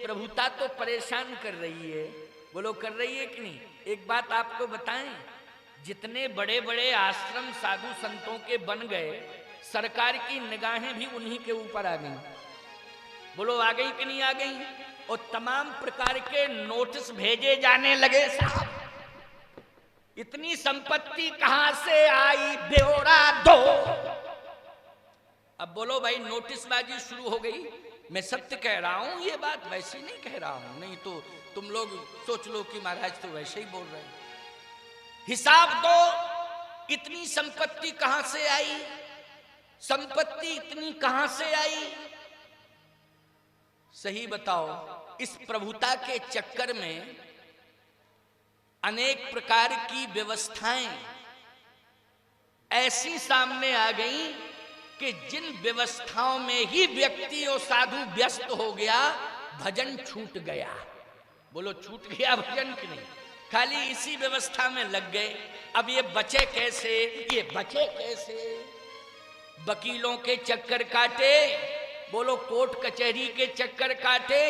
प्रभुता तो परेशान कर रही है, बोलो कर रही है कि नहीं। एक बात आपको बताएं, जितने बड़े बड़े आश्रम साधु संतों के बन गए, सरकार की निगाहें भी उन्हीं के ऊपर आ गई। बोलो आ गई कि नहीं आ गई। और तमाम प्रकार के नोटिस भेजे जाने लगे, साहब इतनी संपत्ति कहां से आई, ब्यौरा दो। अब बोलो भाई, नोटिसबाजी शुरू हो गई। मैं सत्य कह रहा हूं, ये बात वैसे नहीं कह रहा हूं, नहीं तो तुम लोग सोच लो कि महाराज तो वैसे ही बोल रहे हैं। हिसाब दो, इतनी संपत्ति कहां से आई, संपत्ति इतनी कहां से आई। सही बताओ, इस प्रभुता के चक्कर में अनेक प्रकार की व्यवस्थाएं ऐसी सामने आ गई कि जिन व्यवस्थाओं में ही व्यक्ति और साधु व्यस्त हो गया, भजन छूट गया। बोलो छूट गया भजन कि नहीं। खाली इसी व्यवस्था में लग गए। अब ये बचे कैसे, ये बचे कैसे। वकीलों के चक्कर काटे, बोलो कोर्ट कचहरी के चक्कर काटे।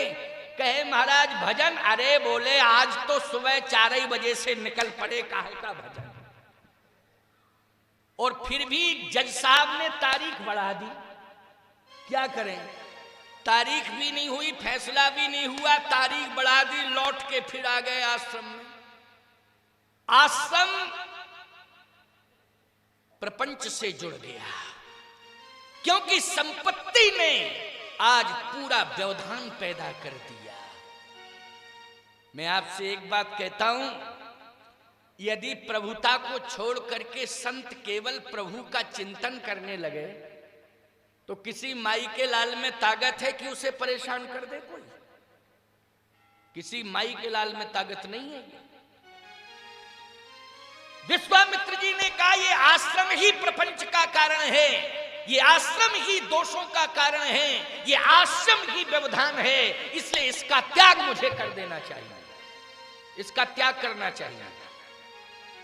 कहे महाराज भजन, अरे बोले आज तो सुबह 4 बजे से निकल पड़े, काहे का भजन। और फिर भी जज साहब ने तारीख बढ़ा दी, क्या करें, तारीख भी नहीं हुई, फैसला भी नहीं हुआ, तारीख बढ़ा दी, लौट के फिर आ गए आश्रम में। आश्रम प्रपंच से जुड़ गया, क्योंकि संपत्ति ने आज पूरा व्यवधान पैदा कर दिया। मैं आपसे एक बात कहता हूं, यदि प्रभुता को छोड़ करके संत केवल प्रभु का चिंतन करने लगे, तो किसी माई के लाल में ताकत है कि उसे परेशान कर दे कोई। किसी माई के लाल में ताकत नहीं है। विश्वामित्र जी ने कहा ये आश्रम ही प्रपंच का कारण है, ये आश्रम ही दोषों का कारण है, ये आश्रम ही व्यवधान है, इसलिए इसका त्याग मुझे कर देना चाहिए, इसका त्याग करना चाहिए।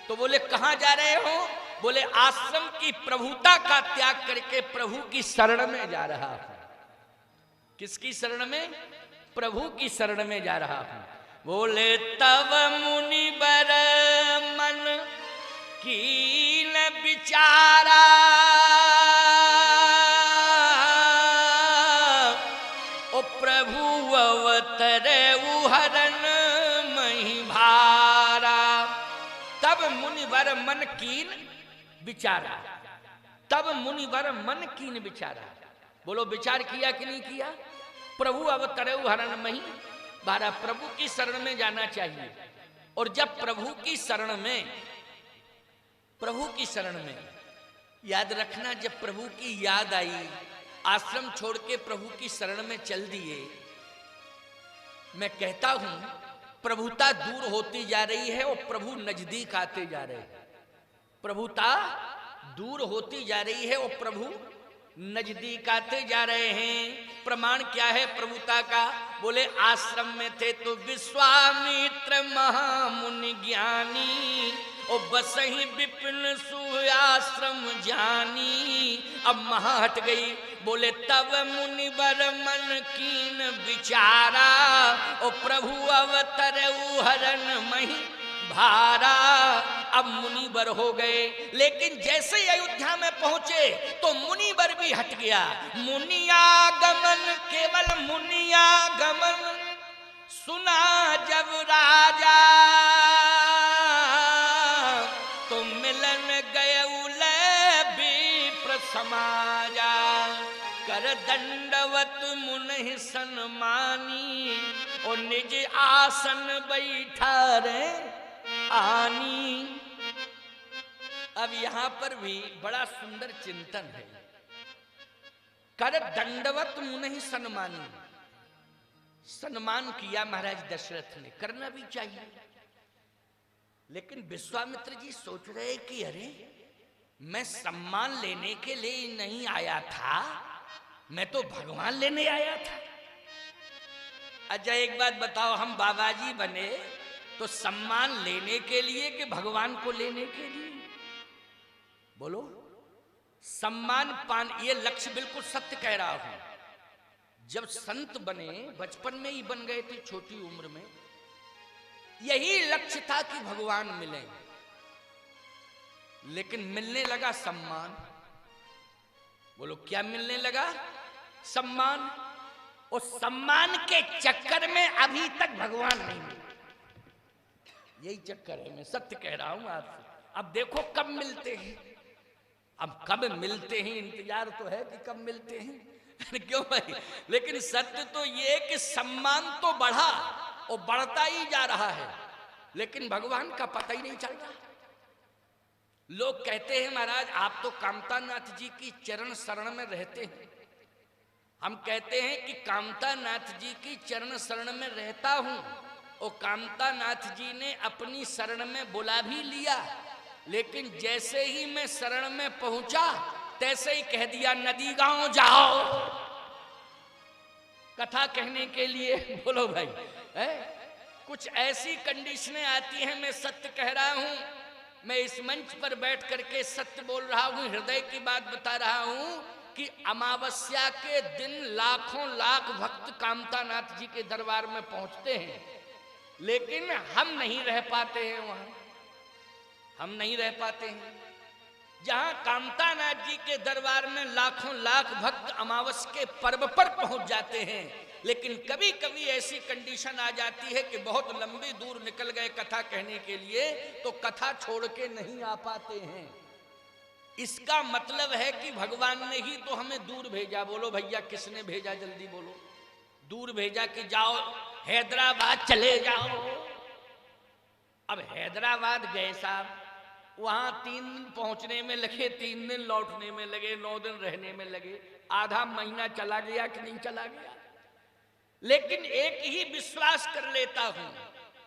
तो बोले कहां जा रहे हो। बोले आश्रम की प्रभुता का त्याग करके प्रभु की शरण में जा रहा हूं। किसकी शरण में, प्रभु की शरण में जा रहा हूं। बोले तब मुनिवर मन कीन विचारा, ओ प्रभु अवतरे उहरन मही भारा। तब मुनिवर मन कीन विचारा, तब मुनिवर मन कीन विचारा। बोलो विचार किया कि नहीं किया। प्रभु अवतरे उहरन मही भारा, प्रभु की शरण में जाना चाहिए। और जब प्रभु की शरण में, प्रभु की शरण में याद रखना, जब प्रभु की याद आई, आश्रम छोड़ के प्रभु की शरण में चल दिए। मैं कहता हूं प्रभुता दूर होती जा रही है और प्रभु नजदीक आते जा रहे हैं। प्रभुता दूर होती जा रही है और प्रभु नजदीक आते जा रहे हैं। प्रमाण क्या है प्रभुता का। बोले आश्रम में थे तो विश्वामित्र महामुनि ज्ञानी, और बसही विपिन सुआश्रम जानी। अब महा हट गई। बोले तब मुनिवर मन कीन विचारा, और प्रभु अवतर उहरन मही भारा। अब मुनिवर हो गए, लेकिन जैसे ही अयोध्या में पहुंचे तो मुनिवर भी हट गया। मुनियागमन, केवल मुनियागमन सुना जब राजा, तो मिलन गए उले विप्र समाजा। कर दंडवत मुनि सन्मानी, और निज आसन बैठा रे आनी। अब यहां पर भी बड़ा सुंदर चिंतन है। कर दंडवत मुनि सन्मानी, सम्मान किया महाराज दशरथ ने, करना भी चाहिए। लेकिन विश्वामित्र जी सोच रहे कि अरे मैं सम्मान लेने के लिए नहीं आया था, मैं तो भगवान लेने आया था। अच्छा एक बात बताओ, हम बाबा जी बने तो सम्मान लेने के लिए कि भगवान को लेने के लिए। बोलो सम्मान पान, ये लक्ष्य बिल्कुल सत्य कह रहा हूं। जब संत बने बचपन में ही बन गए थे, छोटी उम्र में, यही लक्ष्य था कि भगवान मिले, लेकिन मिलने लगा सम्मान। बोलो क्या मिलने लगा? सम्मान। उस सम्मान के चक्कर में अभी तक भगवान नहीं मिले। यही चक्कर है, मैं सत्य कह रहा हूं आपसे। अब देखो कब मिलते हैं, अब कब मिलते हैं, इंतजार तो है कि कब मिलते हैं क्यों भाई? लेकिन सत्य तो ये कि सम्मान तो बढ़ा और बढ़ता ही जा रहा है, लेकिन भगवान का पता ही नहीं चल रहा। लोग कहते हैं महाराज आप तो कामतानाथ जी की चरण शरण में रहते हैं। हम कहते हैं कि कामतानाथ जी की चरण शरण में रहता हूं, और कामतानाथ जी ने अपनी शरण में बुला भी लिया, लेकिन जैसे ही मैं शरण में पहुंचा तैसे ही कह दिया नदी गांव जाओ कथा कहने के लिए। बोलो भाई है? कुछ ऐसी कंडीशनें आती हैं, मैं सत्य कह रहा हूं, मैं इस मंच पर बैठ करके सत्य बोल रहा हूं, हृदय की बात बता रहा हूं कि अमावस्या के दिन लाखों लाख भक्त कामतानाथ जी के दरबार में पहुंचते हैं, लेकिन हम नहीं रह पाते हैं वहां, हम नहीं रह पाते हैं। जहां कामतानाथ जी के दरबार में लाखों लाख भक्त अमावस के पर्व पर पहुंच जाते हैं, लेकिन कभी कभी ऐसी कंडीशन आ जाती है कि बहुत लंबी दूर निकल गए कथा कहने के लिए, तो कथा छोड़ के नहीं आ पाते हैं। इसका मतलब है कि भगवान ने ही तो हमें दूर भेजा। बोलो भैया किसने भेजा? जल्दी बोलो। दूर भेजा कि जाओ हैदराबाद चले जाओ। अब हैदराबाद गए साहब, वहां 3 दिन पहुंचने में लगे, 3 दिन लौटने में लगे, 9 दिन रहने में लगे, आधा महीना चला गया कि नहीं चला गया। लेकिन एक ही विश्वास कर लेता हूं,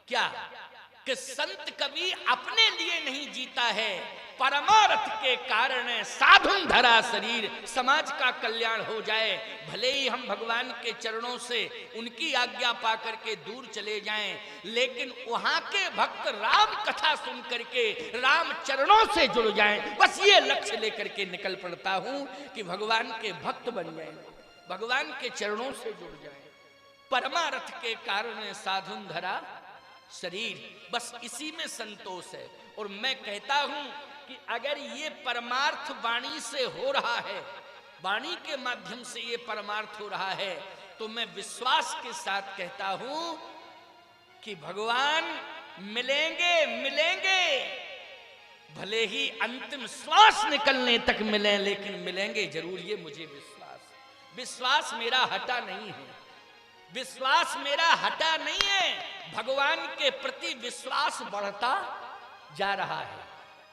क्या कि संत कभी अपने लिए नहीं जीता है, परमार्थ के कारण साधुन धरा शरीर, समाज का कल्याण हो जाए। भले ही हम भगवान के चरणों से उनकी आज्ञा पा करके दूर चले जाएं, लेकिन वहां के भक्त राम कथा सुन करके राम चरणों से जुड़ जाएं। बस ये लक्ष्य लेकर के निकल पड़ता हूं कि भगवान के भक्त बन जाएं, भगवान के चरणों से जुड़ जाएं। परमार्थ के कारण साधुन धरा शरीर, बस इसी में संतोष है। और मैं कहता हूं कि अगर ये परमार्थ वाणी से हो रहा है, वाणी के माध्यम से ये परमार्थ हो रहा है, तो मैं विश्वास के साथ कहता हूं कि भगवान मिलेंगे, मिलेंगे, भले ही अंतिम श्वास निकलने तक मिले, लेकिन मिलेंगे जरूर, ये मुझे विश्वास मेरा हटा नहीं है, विश्वास मेरा हटा नहीं है। भगवान के प्रति विश्वास बढ़ता जा रहा है,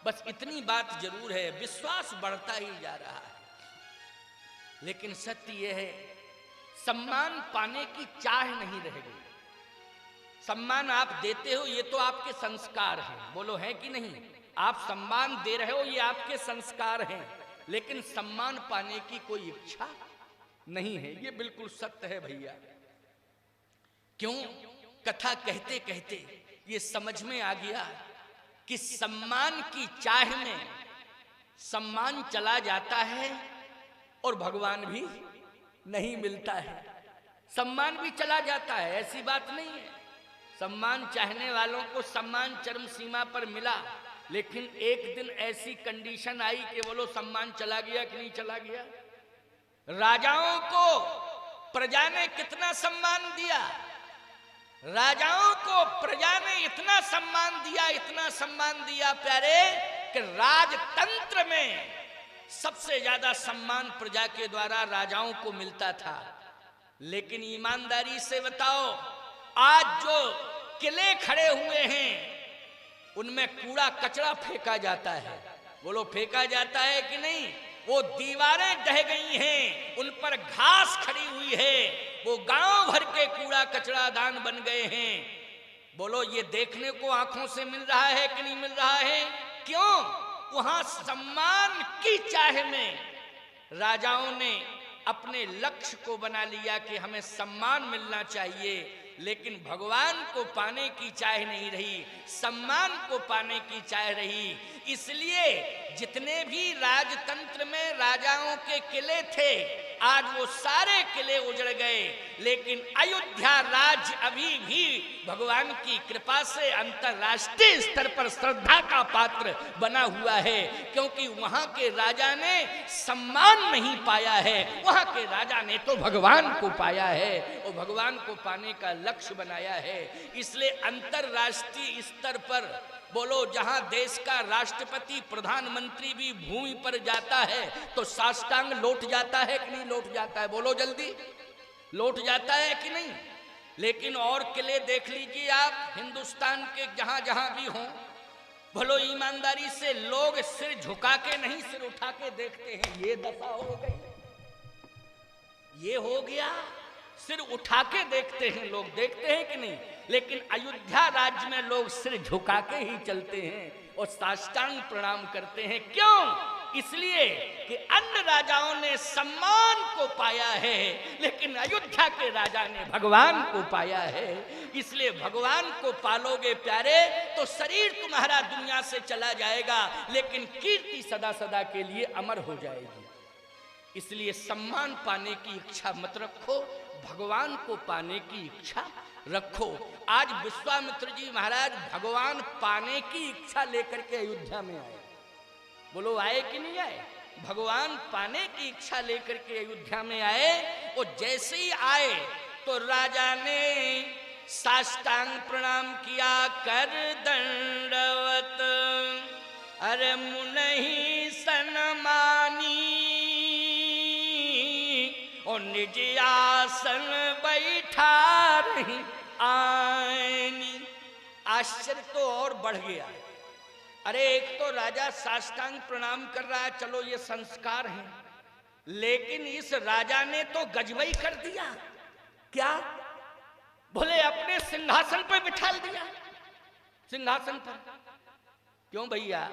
बस इतनी बात जरूर है, विश्वास बढ़ता ही जा रहा है। लेकिन सत्य यह है, सम्मान पाने की चाह नहीं रह गई। सम्मान आप देते हो, ये तो आपके संस्कार हैं। बोलो है कि नहीं? आप सम्मान दे रहे हो, ये आपके संस्कार हैं, लेकिन सम्मान पाने की कोई इच्छा नहीं है। ये बिल्कुल सत्य है भैया। क्यों? कथा कहते कहते ये समझ में आ गया कि सम्मान की चाह में सम्मान चला जाता है और भगवान भी नहीं मिलता है। सम्मान भी चला जाता है, ऐसी बात नहीं है। सम्मान चाहने वालों को सम्मान चरम सीमा पर मिला, लेकिन एक दिन ऐसी कंडीशन आई कि बोलो सम्मान चला गया कि नहीं चला गया। राजाओं को प्रजा ने कितना सम्मान दिया, राजाओं को प्रजा ने इतना सम्मान दिया, इतना सम्मान दिया प्यारे, कि राजतंत्र में सबसे ज्यादा सम्मान प्रजा के द्वारा राजाओं को मिलता था। लेकिन ईमानदारी से बताओ, आज जो किले खड़े हुए हैं उनमें कूड़ा कचरा फेंका जाता है। बोलो फेंका जाता है कि नहीं? वो दीवारें ढह गई हैं, उन पर घास खड़ी हुई है, वो गांव भर के कूड़ा कचरा दान बन गए हैं। बोलो ये देखने को आंखों से मिल रहा है कि नहीं मिल रहा है? क्यों? वहां सम्मान की चाह में राजाओं ने अपने लक्ष्य को बना लिया कि हमें सम्मान मिलना चाहिए, लेकिन भगवान को पाने की चाह नहीं रही, सम्मान को पाने की चाह रही। इसलिए जितने भी राजतंत्र में राजाओं के किले थे, आज वो सारे किले उजड़ गए, लेकिन अयोध्या राज्य अभी भी भगवान की कृपा से अंतरराष्ट्रीय स्तर पर श्रद्धा का पात्र बना हुआ है, क्योंकि वहां के राजा ने सम्मान नहीं पाया है, वहां के राजा ने तो भगवान को पाया है और भगवान को पाने का लक्ष्य बनाया है। इसलिए अंतरराष्ट्रीय स्तर पर बोलो, जहां देश का राष्ट्रपति प्रधानमंत्री भी भूमि पर जाता है तो साष्टांग लौट जाता है कि नहीं लौट जाता है? बोलो जल्दी, लौट जाता है कि नहीं? लेकिन और किले देख लीजिए आप हिंदुस्तान के, जहां जहां भी हों, भलो ईमानदारी से लोग सिर झुका के नहीं, सिर उठा के देखते हैं। ये दफा हो गई, ये हो गया, सिर उठा के देखते हैं लोग, देखते हैं कि नहीं? लेकिन अयोध्या राज्य में लोग सिर झुका के ही चलते हैं और साष्टांग प्रणाम करते हैं। क्यों? इसलिए कि अन्य राजाओं ने सम्मान को पाया है, लेकिन अयोध्या के राजा ने भगवान को पाया है। इसलिए भगवान को पालोगे प्यारे तो शरीर तुम्हारा दुनिया से चला जाएगा, लेकिन कीर्ति सदा सदा के लिए अमर हो जाएगी। इसलिए सम्मान पाने की इच्छा मत रखो, भगवान को पाने की इच्छा रखो। आज विश्वामित्र जी महाराज भगवान पाने की इच्छा लेकर के अयोध्या में आए। बोलो आए कि नहीं आए? भगवान पाने की इच्छा लेकर के अयोध्या में आए और जैसे ही आए तो राजा ने साष्टांग प्रणाम किया, कर दंडवत अरे मुनहि सन्मानी और निज आसन बैठा रही आईनी। आश्चर्य तो और बढ़ गया। अरे एक तो राजा साष्टांग प्रणाम कर रहा है, चलो ये संस्कार है, लेकिन इस राजा ने तो गजबई कर दिया। क्या? बोले अपने सिंहासन पर बिठा दिया, सिंहासन पर। क्यों भैया?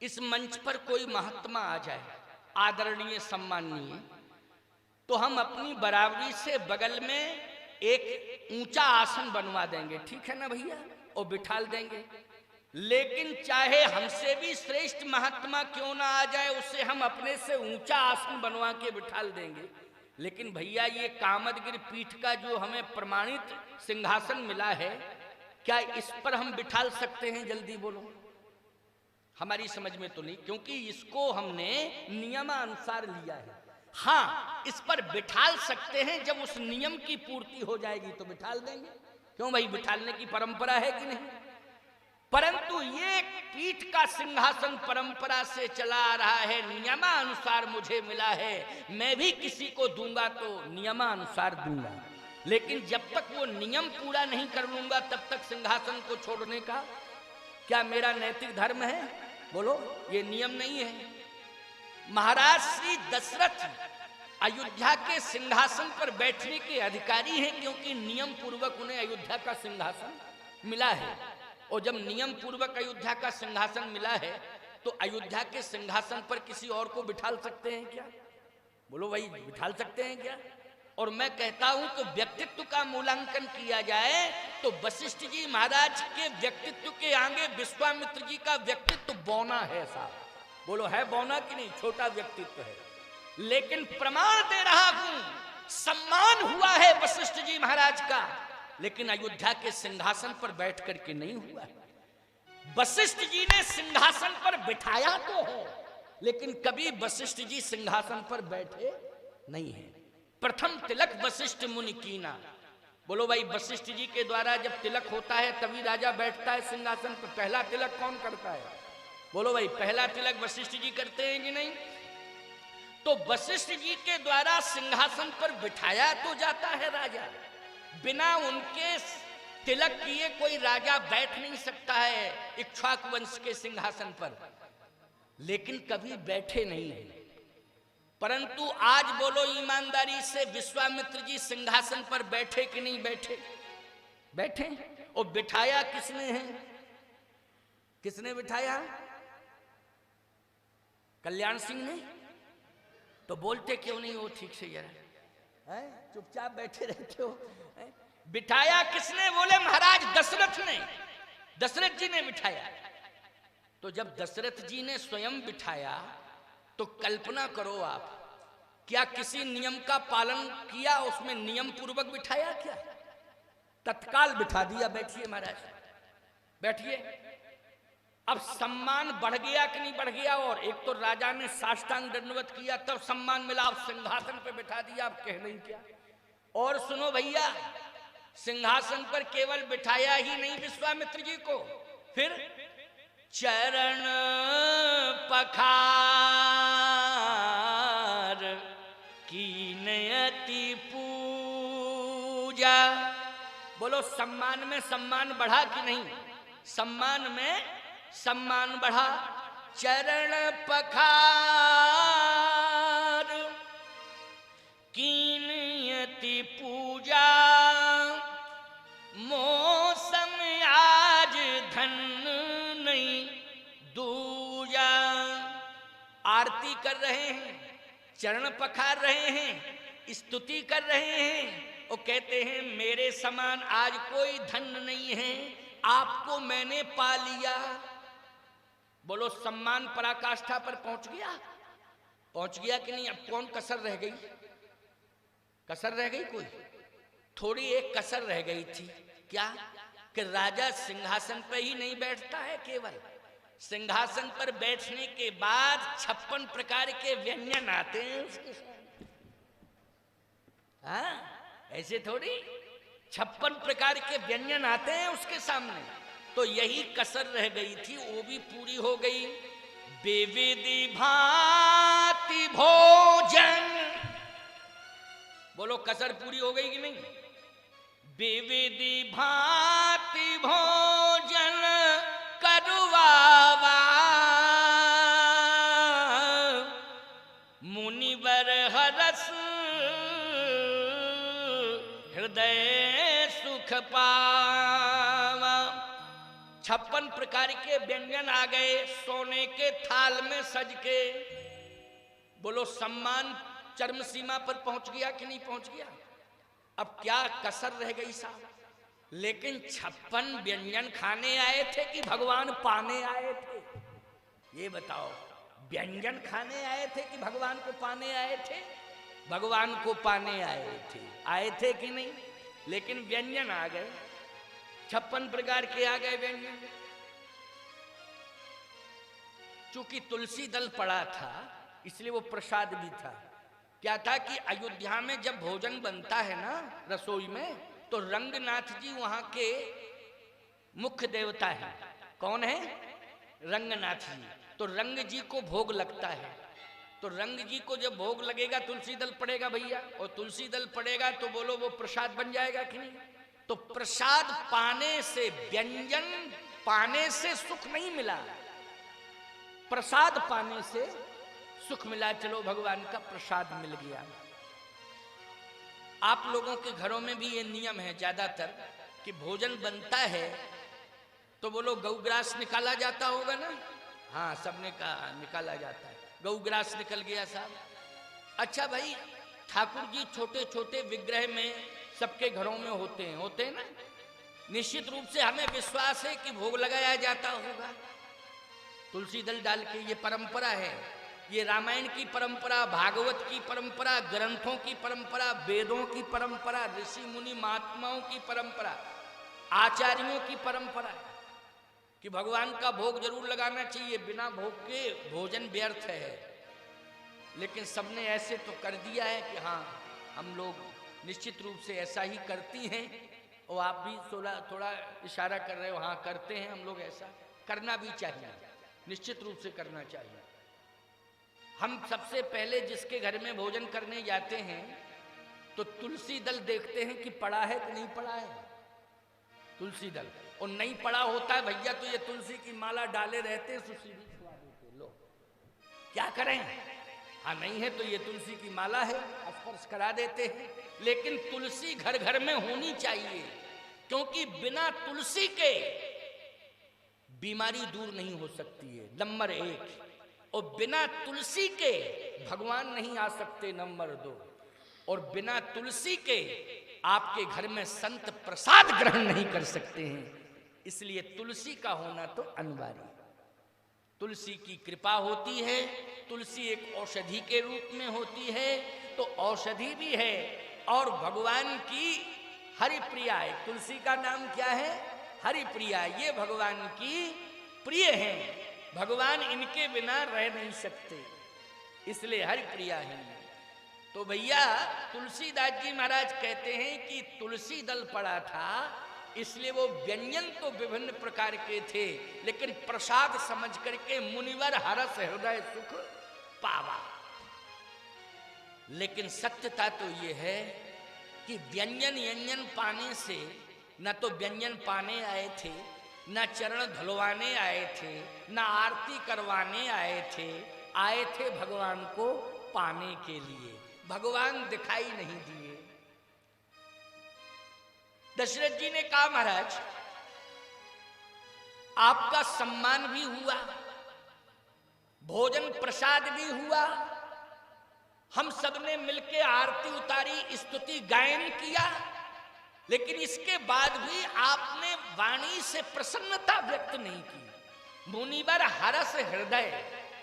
इस मंच पर कोई महात्मा आ जाए, आदरणीय सम्माननीय, तो हम अपनी बराबरी से बगल में एक ऊंचा आसन बनवा देंगे, ठीक है ना भैया, और बिठा देंगे। लेकिन चाहे हमसे भी श्रेष्ठ महात्मा क्यों ना आ जाए, उससे हम अपने से ऊंचा आसन बनवा के बिठा देंगे। लेकिन भैया ये कामदगिरि पीठ का जो हमें प्रमाणित सिंहासन मिला है, क्या इस पर हम बिठा सकते हैं? जल्दी बोलो। हमारी समझ में तो नहीं, क्योंकि इसको हमने नियमानुसार लिया है। हाँ, इस पर बिठाल सकते हैं, जब उस नियम की पूर्ति हो जाएगी तो बिठाल देंगे। क्यों भाई, बिठालने की परंपरा है कि नहीं? परंतु ये पीठ का सिंहासन परंपरा से चला आ रहा है, नियमानुसार मुझे मिला है। मैं भी किसी को दूंगा तो नियमानुसार दूंगा, लेकिन जब तक वो नियम पूरा नहीं कर लूंगा तब तक सिंहासन को छोड़ने का क्या मेरा नैतिक धर्म है? बोलो, ये नियम नहीं है। महाराज श्री दशरथ अयोध्या के सिंहासन पर बैठने के अधिकारी हैं, क्योंकि नियम पूर्वक उन्हें अयोध्या का सिंहासन मिला है। और जब नियम पूर्वक अयोध्या का सिंहासन मिला है तो अयोध्या के सिंहासन पर किसी और को बिठाल सकते हैं क्या? बोलो भाई, बिठाल सकते हैं क्या? और मैं कहता हूं कि व्यक्तित्व का मूल्यांकन किया जाए तो वशिष्ठ जी महाराज के व्यक्तित्व के आगे विश्वामित्र जी का व्यक्तित्व बौना है साहब। बोलो, है बौना कि नहीं? छोटा व्यक्तित्व है, लेकिन प्रमाण दे रहा हूं, सम्मान हुआ है वशिष्ठ जी महाराज का, लेकिन अयोध्या के सिंहासन पर बैठ करके नहीं हुआ। वशिष्ठ जी ने सिंहासन पर बिठाया तो है, लेकिन कभी वशिष्ठ जी सिंहासन पर बैठे नहीं है। प्रथम तिलक वशिष्ठ मुनि कीना। बोलो भाई, वशिष्ठ जी के द्वारा जब तिलक होता है तभी राजा बैठता है सिंहासन पर। पहला तिलक कौन करता है? बोलो भाई, पहला तिलक वशिष्ठ जी करते हैं कि नहीं? तो वशिष्ठ जी के द्वारा सिंहासन पर बिठाया तो जाता है राजा, बिना उनके तिलक किए कोई राजा बैठ नहीं सकता है इक्ष्वाकु वंश के सिंहासन पर, लेकिन कभी बैठे नहीं है। परंतु आज बोलो ईमानदारी से, विश्वामित्र जी सिंहासन पर बैठे कि नहीं बैठे? बैठे। और बिठाया किसने है? किसने बिठाया? कल्याण सिंह ने। तो बोलते क्यों नहीं हो ठीक से जरा? चुपचाप बैठे रहते हो। बिठाया किसने? बोले महाराज दशरथ ने, दशरथ जी ने बिठाया। तो जब दशरथ जी ने स्वयं बिठाया तो कल्पना करो आप, क्या किसी नियम का पालन किया? उसमें नियम पूर्वक बिठाया क्या? तत्काल बिठा दिया, बैठिए महाराज बैठिए। अब सम्मान बढ़ गया कि नहीं बढ़ गया? और एक तो राजा ने साष्टांग दंडवत किया तब सम्मान मिला, अब सिंहासन पे बिठा दिया, अब कह नहीं क्या। और सुनो भैया, सिंहासन पर केवल बिठाया ही नहीं विश्वामित्र जी को, फिर चरण पखार कीन अति पूजा। बोलो सम्मान में सम्मान बढ़ा कि नहीं? सम्मान में सम्मान बढ़ा। चरण पखार कीन अति पूजा, मौसम आज धन नहीं दूजा। आरती कर रहे हैं, चरण पखार रहे हैं, स्तुति कर रहे हैं और कहते हैं मेरे समान आज कोई धन नहीं है, आपको मैंने पा लिया। बोलो सम्मान पराकाष्ठा पर पहुंच गया? पहुंच गया कि नहीं? अब कौन कसर रह गई? कसर रह गई कोई? थोड़ी एक कसर रह गई थी, क्या? कि राजा सिंहासन पर ही नहीं बैठता है, केवल सिंहासन पर बैठने के बाद 56 प्रकार के व्यंजन आते हैं उसके सामने। हाँ, ऐसे थोड़ी 56 प्रकार के व्यंजन आते हैं उसके सामने। तो यही कसर रह गई थी, वो भी पूरी हो गई। बेविधि भांति भोजन, बोलो कसर पूरी हो गई कि नहीं? बेविधि भांति भोजन करुवावा, मुनिवर हरस हृदय सुख पावा। 56 प्रकार के व्यंजन आ गए सोने के थाल में सज के। बोलो सम्मान चरम सीमा पर पहुंच गया कि नहीं पहुंच गया? अब क्या कसर रह गई साहब? लेकिन 56 व्यंजन खाने आए थे कि भगवान पाने आए थे? ये बताओ, व्यंजन खाने आए थे कि भगवान को पाने आए थे? भगवान को पाने आए थे कि नहीं? लेकिन व्यंजन आ गए, 56 प्रकार के आ गए व्यंजन। चूंकि तुलसी दल पड़ा था इसलिए वो प्रसाद भी था। क्या था कि अयोध्या में जब भोजन बनता है ना रसोई में, तो रंगनाथ जी वहां के मुख्य देवता है। कौन है? रंगनाथ जी। तो रंग जी को भोग लगता है, तो रंग जी को जब भोग लगेगा तुलसी दल पड़ेगा भैया, और तुलसी दल पड़ेगा तो बोलो वो प्रसाद बन जाएगा कि नहीं? तो प्रसाद पाने से, व्यंजन पाने से सुख नहीं मिला, प्रसाद पाने से सुख मिला। चलो भगवान का प्रसाद मिल गया। आप लोगों के घरों में भी ये नियम है ज्यादातर कि भोजन बनता है तो बोलो गौग्रास निकाला जाता होगा ना? हाँ, सबने कहा निकाला जाता है, गौग्रास निकल गया साहब। अच्छा भाई, ठाकुर जी छोटे छोटे विग्रह में सबके घरों में होते हैं ना? निश्चित रूप से हमें विश्वास है कि भोग लगाया जाता होगा तुलसी दल डाल के। ये परंपरा है, ये रामायण की परंपरा, भागवत की परंपरा, ग्रंथों की परंपरा, वेदों की परंपरा, ऋषि मुनि महात्माओं की परंपरा, आचार्यों की परंपरा कि भगवान का भोग जरूर लगाना चाहिए, बिना भोग के भोजन व्यर्थ है। लेकिन सबने ऐसे तो कर दिया है कि हाँ, हम लोग निश्चित रूप से ऐसा ही करती हैं, और आप भी थोड़ा इशारा कर रहे हो, हाँ करते हैं हम लोग। ऐसा करना भी चाहिए, निश्चित रूप से करना चाहिए। हम सबसे पहले जिसके घर में भोजन करने जाते हैं तो तुलसी दल देखते हैं कि पड़ा है कि नहीं पड़ा है तुलसी दल, और नहीं पड़ा होता है भैया तो ये तुलसी की माला डाले रहते हैं, सुशीली छुआ देते। लो क्या करें? हाँ, नहीं है तो ये तुलसी की माला है, स्पर्श करा देते हैं। लेकिन तुलसी घर घर में होनी चाहिए, क्योंकि बिना तुलसी के बीमारी दूर नहीं हो सकती है, नंबर 1। और बिना तुलसी के भगवान नहीं आ सकते, नंबर 2। और बिना तुलसी के आपके घर में संत प्रसाद ग्रहण नहीं कर सकते हैं। इसलिए तुलसी का होना तो अनिवार्य। तुलसी की कृपा होती है, तुलसी एक औषधि के रूप में होती है, तो औषधि भी है और भगवान की हरिप्रिया है। तुलसी का नाम क्या है? हरिप्रिया। ये भगवान की प्रिय है, भगवान इनके बिना रह नहीं सकते, इसलिए हरिप्रिया है। तो भैया तुलसीदास जी महाराज कहते हैं कि तुलसी दल पड़ा था, इसलिए वो व्यंजन तो विभिन्न प्रकार के थे, लेकिन प्रसाद समझ करके मुनिवर हरस हृदय सुख पावा। लेकिन सत्यता तो ये है कि व्यंजन व्यंजन पाने से न तो व्यंजन पाने आए थे, न चरण धुलवाने आए थे, न आरती करवाने आए थे भगवान को पाने के लिए। भगवान दिखाई नहीं दिए। दशरथ जी ने कहा महाराज आपका सम्मान भी हुआ, भोजन प्रसाद भी हुआ, हम सबने मिलकर आरती उतारी, स्तुति गायन किया, लेकिन इसके बाद भी आपने वाणी से प्रसन्नता व्यक्त नहीं की। मुनिवर हरस हृदय,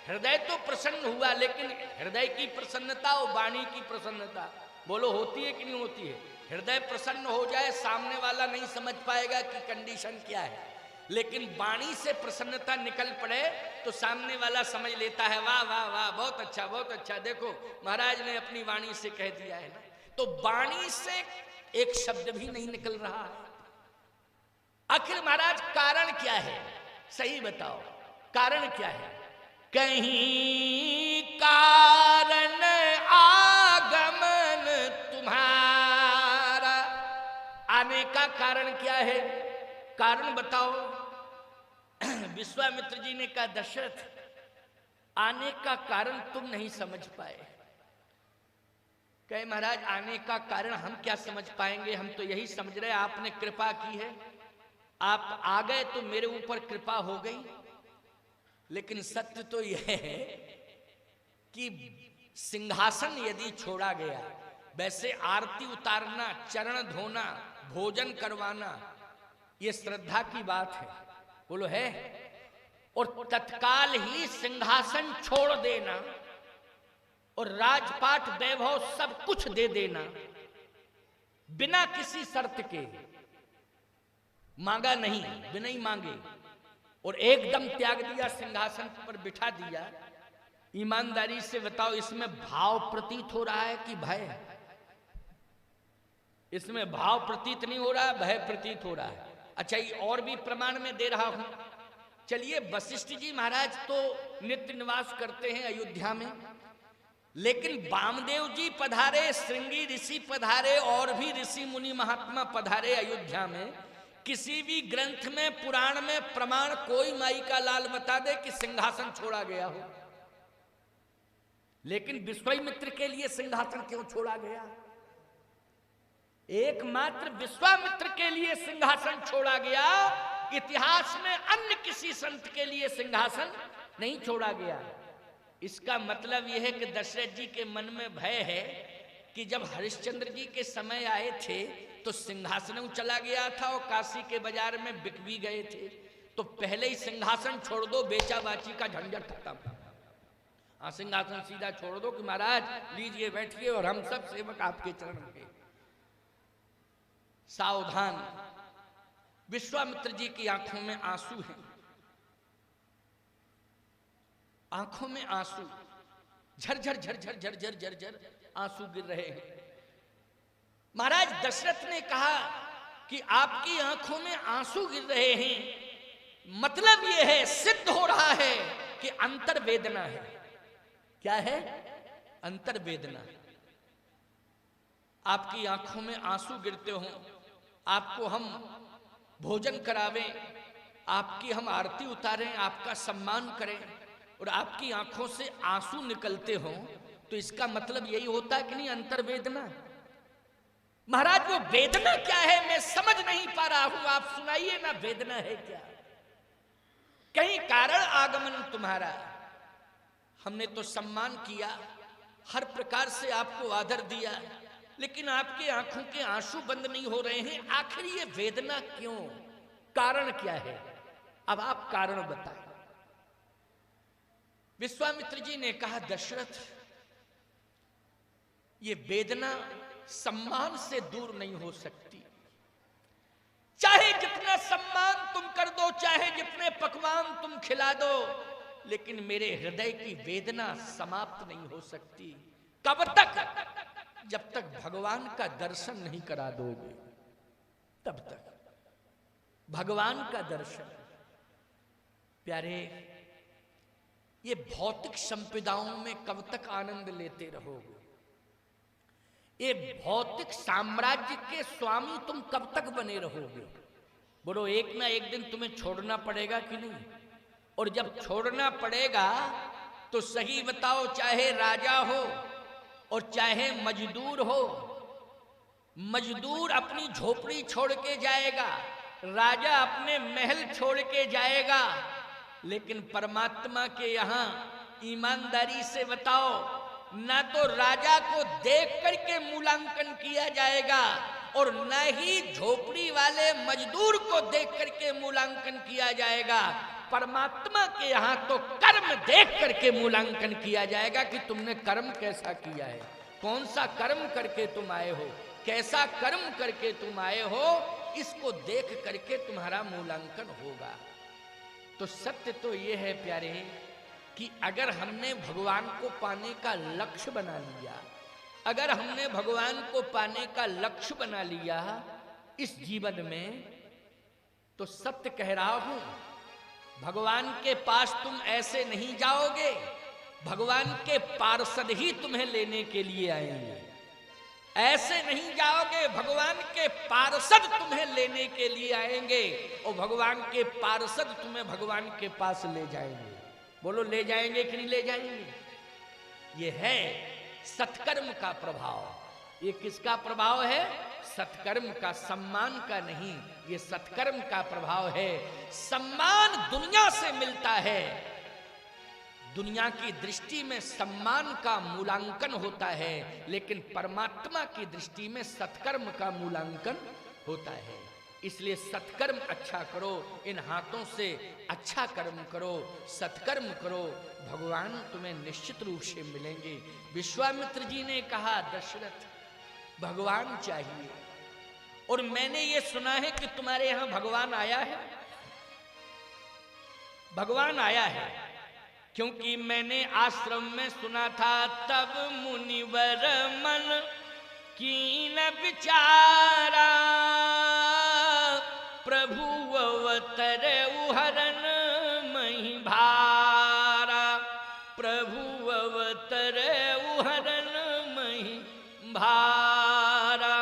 हृदय तो प्रसन्न हुआ, लेकिन हृदय की प्रसन्नता और वाणी की प्रसन्नता बोलो होती है कि नहीं होती है? हृदय प्रसन्न हो जाए, सामने वाला नहीं समझ पाएगा कि कंडीशन क्या है, लेकिन वाणी से प्रसन्नता निकल पड़े तो सामने वाला समझ लेता है, वाह वाह वाह, बहुत अच्छा बहुत अच्छा, देखो महाराज ने अपनी वाणी से कह दिया है ना। तो वाणी से एक शब्द भी नहीं निकल रहा है। आखिर महाराज कारण क्या है? सही बताओ, कारण क्या है? कहीं कारण आगमन तुम्हारा, आने का कारण क्या है? कारण बताओ। विश्वामित्र जी ने कहा दशरथ आने का कारण तुम नहीं समझ पाए। कहे महाराज आने का कारण हम क्या समझ पाएंगे, हम तो यही समझ रहे आपने कृपा की है, आप आ गए तो मेरे ऊपर कृपा हो गई। लेकिन सत्य तो यह है कि सिंहासन यदि छोड़ा गया, वैसे आरती उतारना, चरण धोना, भोजन करवाना, ये श्रद्धा की बात है, बोलो है। और तत्काल ही सिंहासन छोड़ देना और राजपाट वैभव सब कुछ दे देना, बिना किसी शर्त के, मांगा नहीं, बिना ही मांगे, और एकदम त्याग दिया, सिंहासन पर बिठा दिया। ईमानदारी से बताओ इसमें भाव प्रतीत हो रहा है कि भय? इसमें भाव प्रतीत नहीं हो रहा, भय प्रतीत हो रहा है। अच्छा, ये और भी प्रमाण में दे रहा हूं। चलिए, वशिष्ठ जी महाराज तो नित्य निवास करते हैं अयोध्या में, लेकिन वामदेव जी पधारे, श्रृंगी ऋषि पधारे, और भी ऋषि मुनि महात्मा पधारे अयोध्या में। किसी भी ग्रंथ में, पुराण में प्रमाण कोई माई का लाल बता दे कि सिंहासन छोड़ा गया हो। लेकिन विश्वामित्र के लिए सिंहासन क्यों छोड़ा गया? एकमात्र विश्वामित्र के लिए सिंहासन छोड़ा गया, इतिहास में अन्य किसी संत के लिए सिंहासन नहीं छोड़ा गया। इसका मतलब यह है कि दशरथ जी के मन में भय है कि जब हरिश्चंद्र जी के समय आए थे तो सिंहासन चला गया था और काशी के बाजार में बिक भी गए थे, तो पहले ही सिंहासन छोड़ दो, बेचा बाची का झंझट खत्म। हाँ, सिंहासन सीधा छोड़ दो कि महाराज लीजिए बैठिए और हम सब सेवक आपके चरण के। सावधान। विश्वामित्र जी की आंखों में आंसू हैं, आंखों में आंसू, झरझर झरझर झरझर झरझर आंसू गिर रहे हैं। महाराज दशरथ ने कहा कि आपकी आंखों में आंसू गिर रहे हैं, मतलब यह है, सिद्ध हो रहा है कि अंतर वेदना है। क्या है? अंतर वेदना। आपकी आंखों में आंसू गिरते हो, आपको हम भोजन करावें, आपकी हम आरती उतारें, आपका सम्मान करें, और आपकी आंखों से आंसू निकलते हो, तो इसका मतलब यही होता है कि नहीं, अंतर वेदना। महाराज वो वेदना क्या है मैं समझ नहीं पा रहा हूं, आप सुनाइए ना, वेदना है क्या? कहीं कारण आगमन तुम्हारा, हमने तो सम्मान किया, हर प्रकार से आपको आदर दिया, लेकिन आपकी आंखों के आंसू बंद नहीं हो रहे हैं। आखिर ये वेदना क्यों? कारण क्या है? अब आप कारण बताएं। विश्वामित्र जी ने कहा, दशरथ, ये वेदना सम्मान से दूर नहीं हो सकती। चाहे जितना सम्मान तुम कर दो, चाहे जितने पकवान तुम खिला दो, लेकिन मेरे हृदय की वेदना समाप्त नहीं हो सकती। कब तक? जब तक भगवान का दर्शन नहीं करा दोगे, तब तक। भगवान का दर्शन। प्यारे, ये भौतिक संपदाओं में कब तक आनंद लेते रहोगे? ये भौतिक साम्राज्य के स्वामी तुम कब तक बने रहोगे? बोलो, एक ना एक दिन तुम्हें छोड़ना पड़ेगा कि नहीं? और जब छोड़ना पड़ेगा तो सही बताओ, चाहे राजा हो और चाहे मजदूर हो। मजदूर अपनी झोपड़ी छोड़ के जाएगा, राजा अपने महल छोड़ के जाएगा, लेकिन परमात्मा के यहां ईमानदारी से बताओ, ना तो राजा को देख करके मूल्यांकन किया जाएगा और न ही झोपड़ी वाले मजदूर को देख करके मूल्यांकन किया जाएगा। परमात्मा के यहां तो कर्म देख करके मूल्यांकन किया जाएगा कि तुमने कर्म कैसा किया है, कौन सा कर्म करके तुम आए हो, कैसा कर्म करके तुम आए हो, इसको देख करके तुम्हारा मूल्यांकन होगा। तो सत्य तो यह है प्यारे कि अगर हमने भगवान को पाने का लक्ष्य बना लिया, अगर हमने भगवान को पाने का लक्ष्य बना लिया इस जीवन में, तो सत्य कह रहा हूं, भगवान के पास तुम ऐसे नहीं जाओगे, भगवान के पार्षद ही तुम्हें लेने के लिए आएंगे। ऐसे नहीं जाओगे, भगवान के पार्षद तुम्हें लेने के लिए आएंगे और भगवान के पार्षद तुम्हें भगवान के पास ले जाएंगे। बोलो, ले जाएंगे कि नहीं ले जाएंगे? ये है सत्कर्म का प्रभाव। ये किसका प्रभाव है? सत्कर्म का, सम्मान का नहीं, ये सत्कर्म का प्रभाव है। सम्मान दुनिया से मिलता है, दुनिया की दृष्टि में सम्मान का मूल्यांकन होता है, लेकिन परमात्मा की दृष्टि में सत्कर्म का मूल्यांकन होता है। इसलिए सत्कर्म अच्छा करो, इन हाथों से अच्छा कर्म करो, सत्कर्म करो, भगवान तुम्हें निश्चित रूप से मिलेंगे। विश्वामित्र जी ने कहा, दशरथ, भगवान चाहिए, और मैंने ये सुना है कि तुम्हारे यहां भगवान आया है। भगवान आया है क्योंकि मैंने आश्रम में सुना था, तब मुनिवर मन कीन विचारा, प्रभु अवतर उहरन मही भारा, प्रभु अवतर उहरन मही भारा।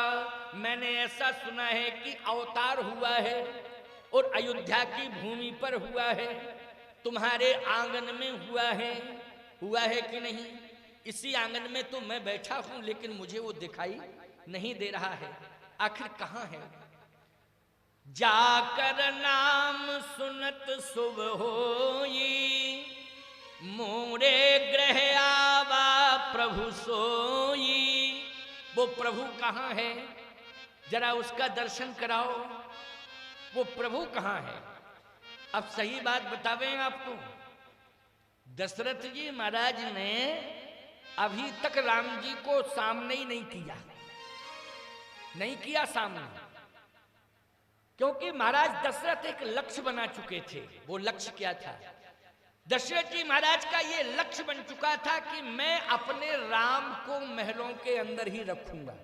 मैंने ऐसा सुना है कि अवतार हुआ है और अयोध्या की भूमि पर हुआ है, तुम्हारे आंगन में हुआ है कि नहीं? इसी आंगन में तो मैं बैठा हूं, लेकिन मुझे वो दिखाई नहीं दे रहा है। आखिर कहां है? जाकर नाम सुनत शुभ होई, मोरे ग्रह आवा प्रभु सोई। वो प्रभु कहां है? जरा उसका दर्शन कराओ। वो प्रभु कहां है? अब सही बात बतावें आपको। दशरथ जी महाराज ने अभी तक राम जी को सामने ही नहीं किया सामने, क्योंकि महाराज दशरथ एक लक्ष्य बना चुके थे। वो लक्ष्य क्या था? दशरथ जी महाराज का ये लक्ष्य बन चुका था कि मैं अपने राम को महलों के अंदर ही रखूंगा,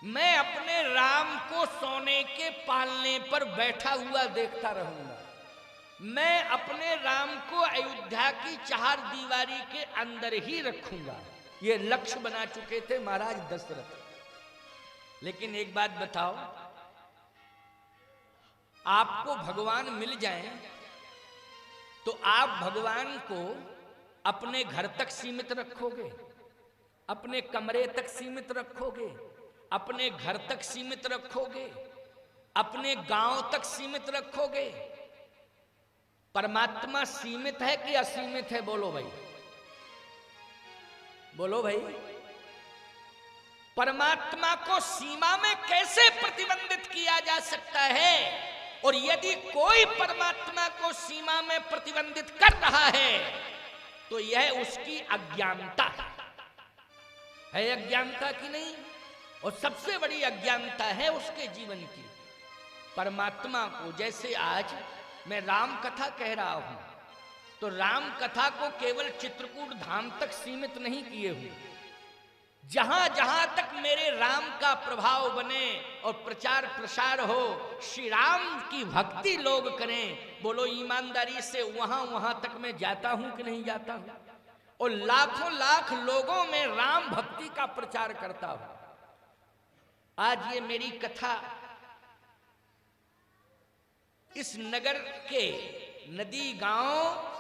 मैं अपने राम को सोने के पालने पर बैठा हुआ देखता रहूंगा, मैं अपने राम को अयोध्या की चार दीवारी के अंदर ही रखूंगा। ये लक्ष्य बना चुके थे महाराज दशरथ। लेकिन एक बात बताओ, आपको भगवान मिल जाएं तो आप भगवान को अपने घर तक सीमित रखोगे, अपने कमरे तक सीमित रखोगे, अपने घर तक सीमित रखोगे, अपने गांव तक सीमित रखोगे? परमात्मा सीमित है कि असीमित है? बोलो भाई, बोलो भाई। परमात्मा को सीमा में कैसे प्रतिबंधित किया जा सकता है? और यदि कोई परमात्मा को सीमा में प्रतिबंधित कर रहा है तो यह उसकी अज्ञानता है, अज्ञानता की नहीं। और सबसे बड़ी अज्ञानता है उसके जीवन की। परमात्मा को, जैसे आज मैं राम कथा कह रहा हूं, तो राम कथा को केवल चित्रकूट धाम तक सीमित नहीं किए हुए, जहां जहां तक मेरे राम का प्रभाव बने और प्रचार प्रसार हो, श्री राम की भक्ति लोग करें, बोलो ईमानदारी से, वहां वहां तक मैं जाता हूं कि नहीं जाता हूं, और लाखों लाख लोगों में राम भक्ति का प्रचार करता हूं। आज ये मेरी कथा इस नगर के नदी गांव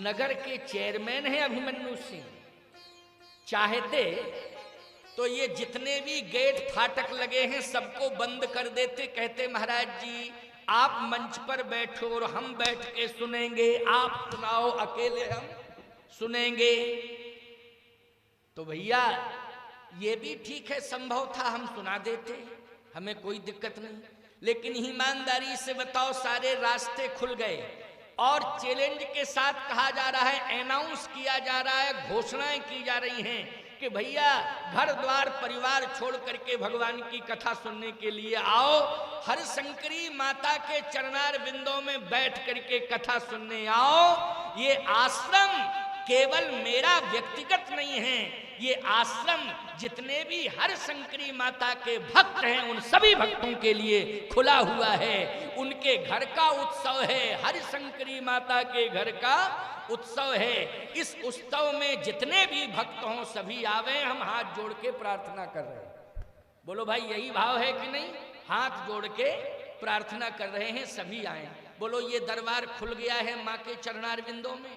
नगर के चेयरमैन हैं अभिमन्यु सिंह, चाहते तो ये जितने भी गेट फाटक लगे हैं सबको बंद कर देते, कहते महाराज जी आप मंच पर बैठो और हम बैठ के सुनेंगे, आप सुनाओ अकेले हम सुनेंगे। तो भैया ये भी ठीक है, संभव था हम सुना देते, हमें कोई दिक्कत नहीं। लेकिन ईमानदारी से बताओ, सारे रास्ते खुल गए और चैलेंज के साथ कहा जा रहा है, अनाउंस किया जा रहा है, घोषणाएं की जा रही हैं कि भैया घर द्वार परिवार छोड़ करके भगवान की कथा सुनने के लिए आओ, हर शंकरी माता के चरणार बिंदों में बैठ करके कथा सुनने आओ। ये आश्रम केवल मेरा व्यक्तिगत नहीं है, ये आश्रम जितने भी हर शंकरी माता के भक्त हैं उन सभी भक्तों के लिए खुला हुआ है, उनके घर का उत्सव है, हर शंकरी माता के घर का उत्सव है। इस उत्सव में जितने भी भक्त हों सभी आवे, हम हाथ जोड़ के प्रार्थना कर रहे हैं। बोलो भाई यही भाव है कि नहीं? हाथ जोड़ के प्रार्थना कर रहे हैं, सभी आए। बोलो ये दरबार खुल गया है माँ के चरणार बिंदों में,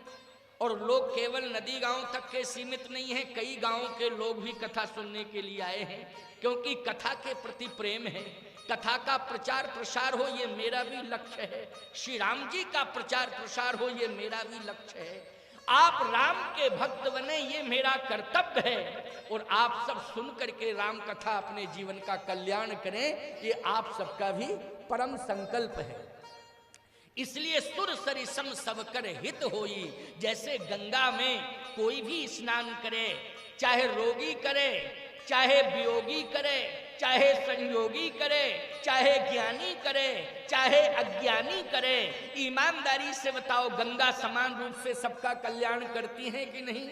और लोग केवल नदी गांव तक के सीमित नहीं है, कई गांवों के लोग भी कथा सुनने के लिए आए हैं, क्योंकि कथा के प्रति प्रेम है, कथा का प्रचार प्रसार हो ये मेरा भी लक्ष्य है, श्री राम जी का प्रचार प्रसार हो ये मेरा भी लक्ष्य है, आप राम के भक्त बने ये मेरा कर्तव्य है, और आप सब सुन करके राम कथा अपने जीवन का कल्याण करें ये आप सबका भी परम संकल्प है। इसलिए सुर सरिसम सब कर हित होई, जैसे गंगा में कोई भी स्नान करे, चाहे रोगी करे, चाहे वियोगी करे, चाहे संयोगी करे, चाहे ज्ञानी करे, चाहे अज्ञानी करे, ईमानदारी से बताओ गंगा समान रूप से सबका कल्याण करती है कि नहीं?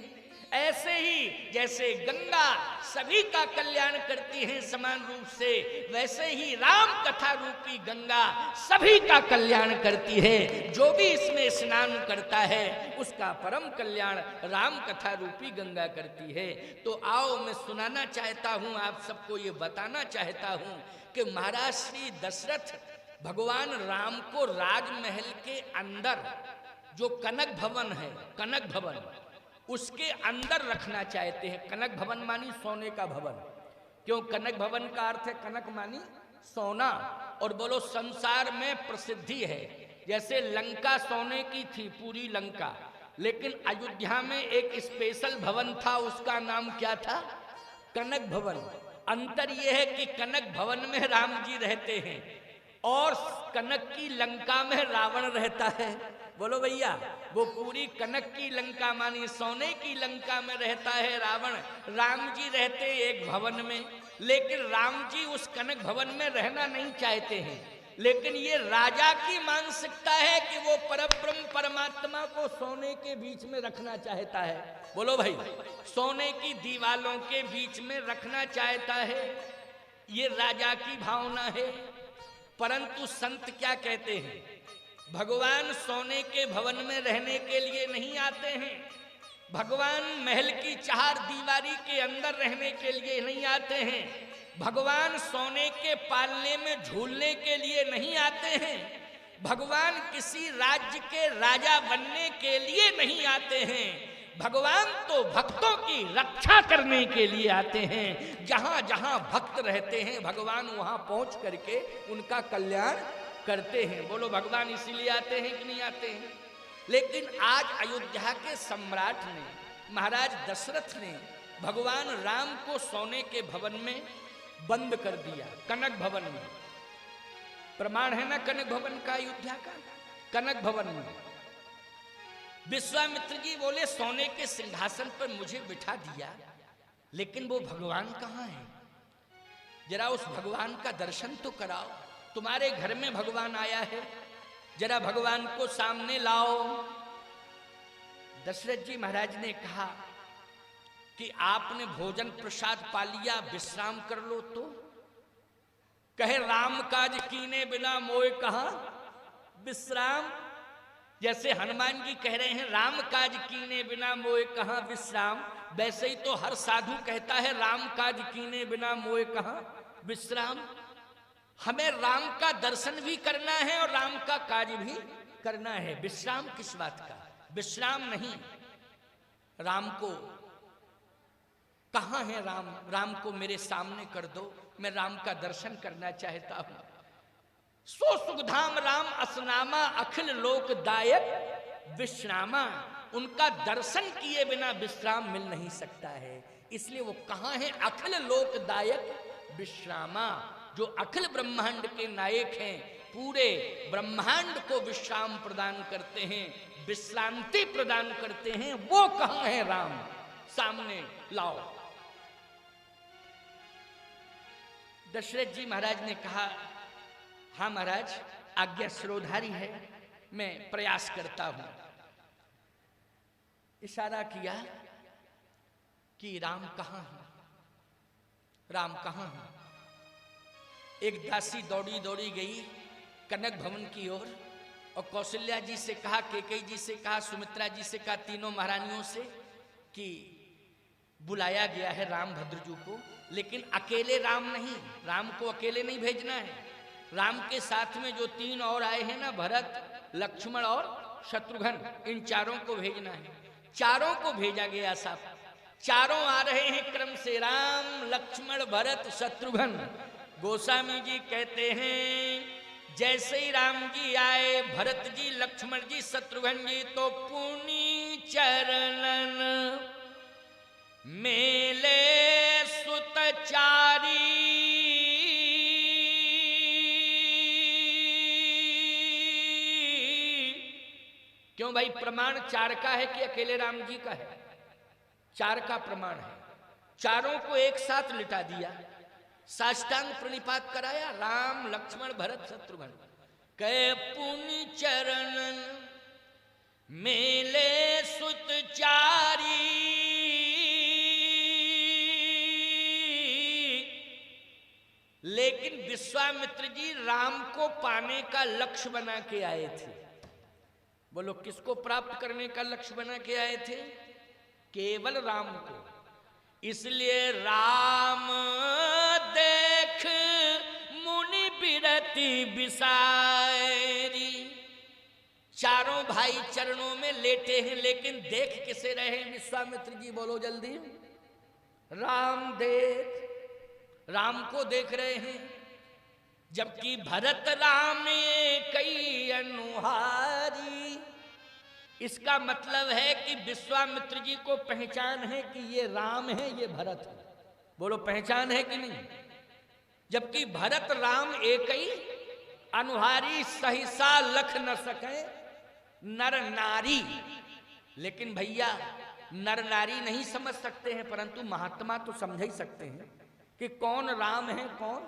ऐसे ही जैसे गंगा सभी का कल्याण करती है समान रूप से, वैसे ही राम कथा रूपी गंगा सभी का कल्याण करती है। जो भी इसमें स्नान करता है उसका परम कल्याण राम कथा रूपी गंगा करती है। तो आओ मैं सुनाना चाहता हूँ, आप सबको ये बताना चाहता हूँ कि महाराज श्री दशरथ भगवान राम को राजमहल के अंदर जो कनक भवन है, कनक भवन, उसके अंदर रखना चाहते हैं। कनक भवन मानी सोने का भवन, क्यों? कनक भवन का अर्थ है कनक मानी सोना, और बोलो संसार में प्रसिद्धि है, जैसे लंका सोने की थी पूरी लंका, लेकिन अयोध्या में एक स्पेशल भवन था, उसका नाम क्या था? कनक भवन। अंतर यह है कि कनक भवन में राम जी रहते हैं और कनक की लंका में रावण रहता है। बोलो भैया, वो पूरी कनक की लंका मानी सोने की लंका में रहता है रावण, राम जी रहते एक भवन में, लेकिन राम जी उस कनक भवन में रहना नहीं चाहते हैं, लेकिन ये राजा की मानसिकता है कि वो परब्रह्म परमात्मा को सोने के बीच में रखना चाहता है। बोलो भाई, सोने की दीवालों के बीच में रखना चाहता है, ये राजा की भावना है। परंतु संत क्या कहते हैं? भगवान सोने के भवन में रहने के लिए नहीं आते हैं, भगवान महल की चार दीवारी के अंदर रहने के लिए नहीं आते हैं, भगवान सोने के पालने में झूलने के लिए नहीं आते हैं, भगवान किसी राज्य के राजा बनने के लिए नहीं आते हैं, भगवान तो भक्तों की रक्षा करने के लिए आते हैं। जहां जहां भक्त रहते हैं भगवान वहां पहुंच करके उनका कल्याण करते हैं। बोलो भगवान इसीलिए आते हैं कि नहीं आते हैं? लेकिन आज अयोध्या के सम्राट ने, महाराज दशरथ ने भगवान राम को सोने के भवन में बंद कर दिया, कनक भवन में। प्रमाण है ना कनक भवन का, अयोध्या का कनक भवन में। विश्वामित्र जी बोले सोने के सिंहासन पर मुझे बिठा दिया, लेकिन वो भगवान कहाँ है? जरा उस भगवान का दर्शन तो कराओ। तुम्हारे घर में भगवान आया है, जरा भगवान को सामने लाओ। दशरथ जी महाराज ने कहा कि आपने भोजन प्रसाद पा लिया, विश्राम कर लो। तो कहे राम काज कीने बिना मोए कहाँ विश्राम। जैसे हनुमान जी कह रहे हैं राम काज कीने बिना मोए कहाँ विश्राम, वैसे ही तो हर साधु कहता है राम काज कीने बिना मोए कहाँ विश्राम। हमें राम का दर्शन भी करना है और राम का काज भी करना है। विश्राम किस बात का? विश्राम नहीं। राम को कहाँ है? राम को मेरे सामने कर दो, मैं राम का दर्शन करना चाहता हूं। सो सुखधाम राम असनामा अखिल लोकदायक विश्रामा। उनका दर्शन किए बिना विश्राम मिल नहीं सकता है, इसलिए वो कहाँ है? अखिल लोकदायक विश्रामा, जो अखिल ब्रह्मांड के नायक हैं, पूरे ब्रह्मांड को विश्राम प्रदान करते हैं, विश्रांति प्रदान करते हैं, वो कहाँ है? राम सामने लाओ। दशरथ जी महाराज ने कहा हाँ महाराज, आज्ञा शिरोधारी है, मैं प्रयास करता हूं। इशारा किया कि राम कहाँ है? राम कहाँ है? एक दासी दौड़ी दौड़ी गई कनक भवन की ओर और कौशल्या जी से कहा, कैकेयी जी से कहा, सुमित्रा जी से कहा, तीनों महारानियों से कि बुलाया गया है राम भद्रजू को, लेकिन अकेले राम नहीं, राम को अकेले नहीं भेजना है। राम के साथ में जो तीन और आए हैं ना, भरत, लक्ष्मण और शत्रुघ्न, इन चारों को भेजना है। चारों को भेजा गया साहब, चारों आ रहे हैं क्रम से, राम, लक्ष्मण, भरत, शत्रुघ्न। गोस्वामी जी कहते हैं जैसे ही राम जी आए, भरत जी, लक्ष्मण जी, शत्रुघ्न जी, तो पुनि चरणन मेले सुतचारी। क्यों भाई? प्रमाण चार का है कि अकेले राम जी का है? चार का प्रमाण है। चारों को एक साथ लिटा दिया, साष्टांग प्रणिपात कराया, राम, लक्ष्मण, भरत, शत्रुघ्न। कहे पुनि चरणन मेले सुतचारी। लेकिन विश्वामित्र जी राम को पाने का लक्ष्य बना के आए थे। बोलो किसको प्राप्त करने का लक्ष्य बना के आए थे? केवल राम को। इसलिए राम देख मुनि बिरति बिसारी। चारों भाई चरणों में लेटे हैं, लेकिन देख किसे रहे हैं विश्वामित्र जी? बोलो जल्दी। राम देख, राम को देख रहे हैं। जबकि भरत राम कई अनुहारी। इसका मतलब है कि विश्वामित्र जी को पहचान है कि ये राम है, ये भरत है। बोलो पहचान है कि नहीं? जबकि भरत राम एक ही अनुहारी, सहसा लख न सके नर नारी। लेकिन भैया नर नारी नहीं समझ सकते हैं, परंतु महात्मा तो समझ ही सकते हैं कि कौन राम है, कौन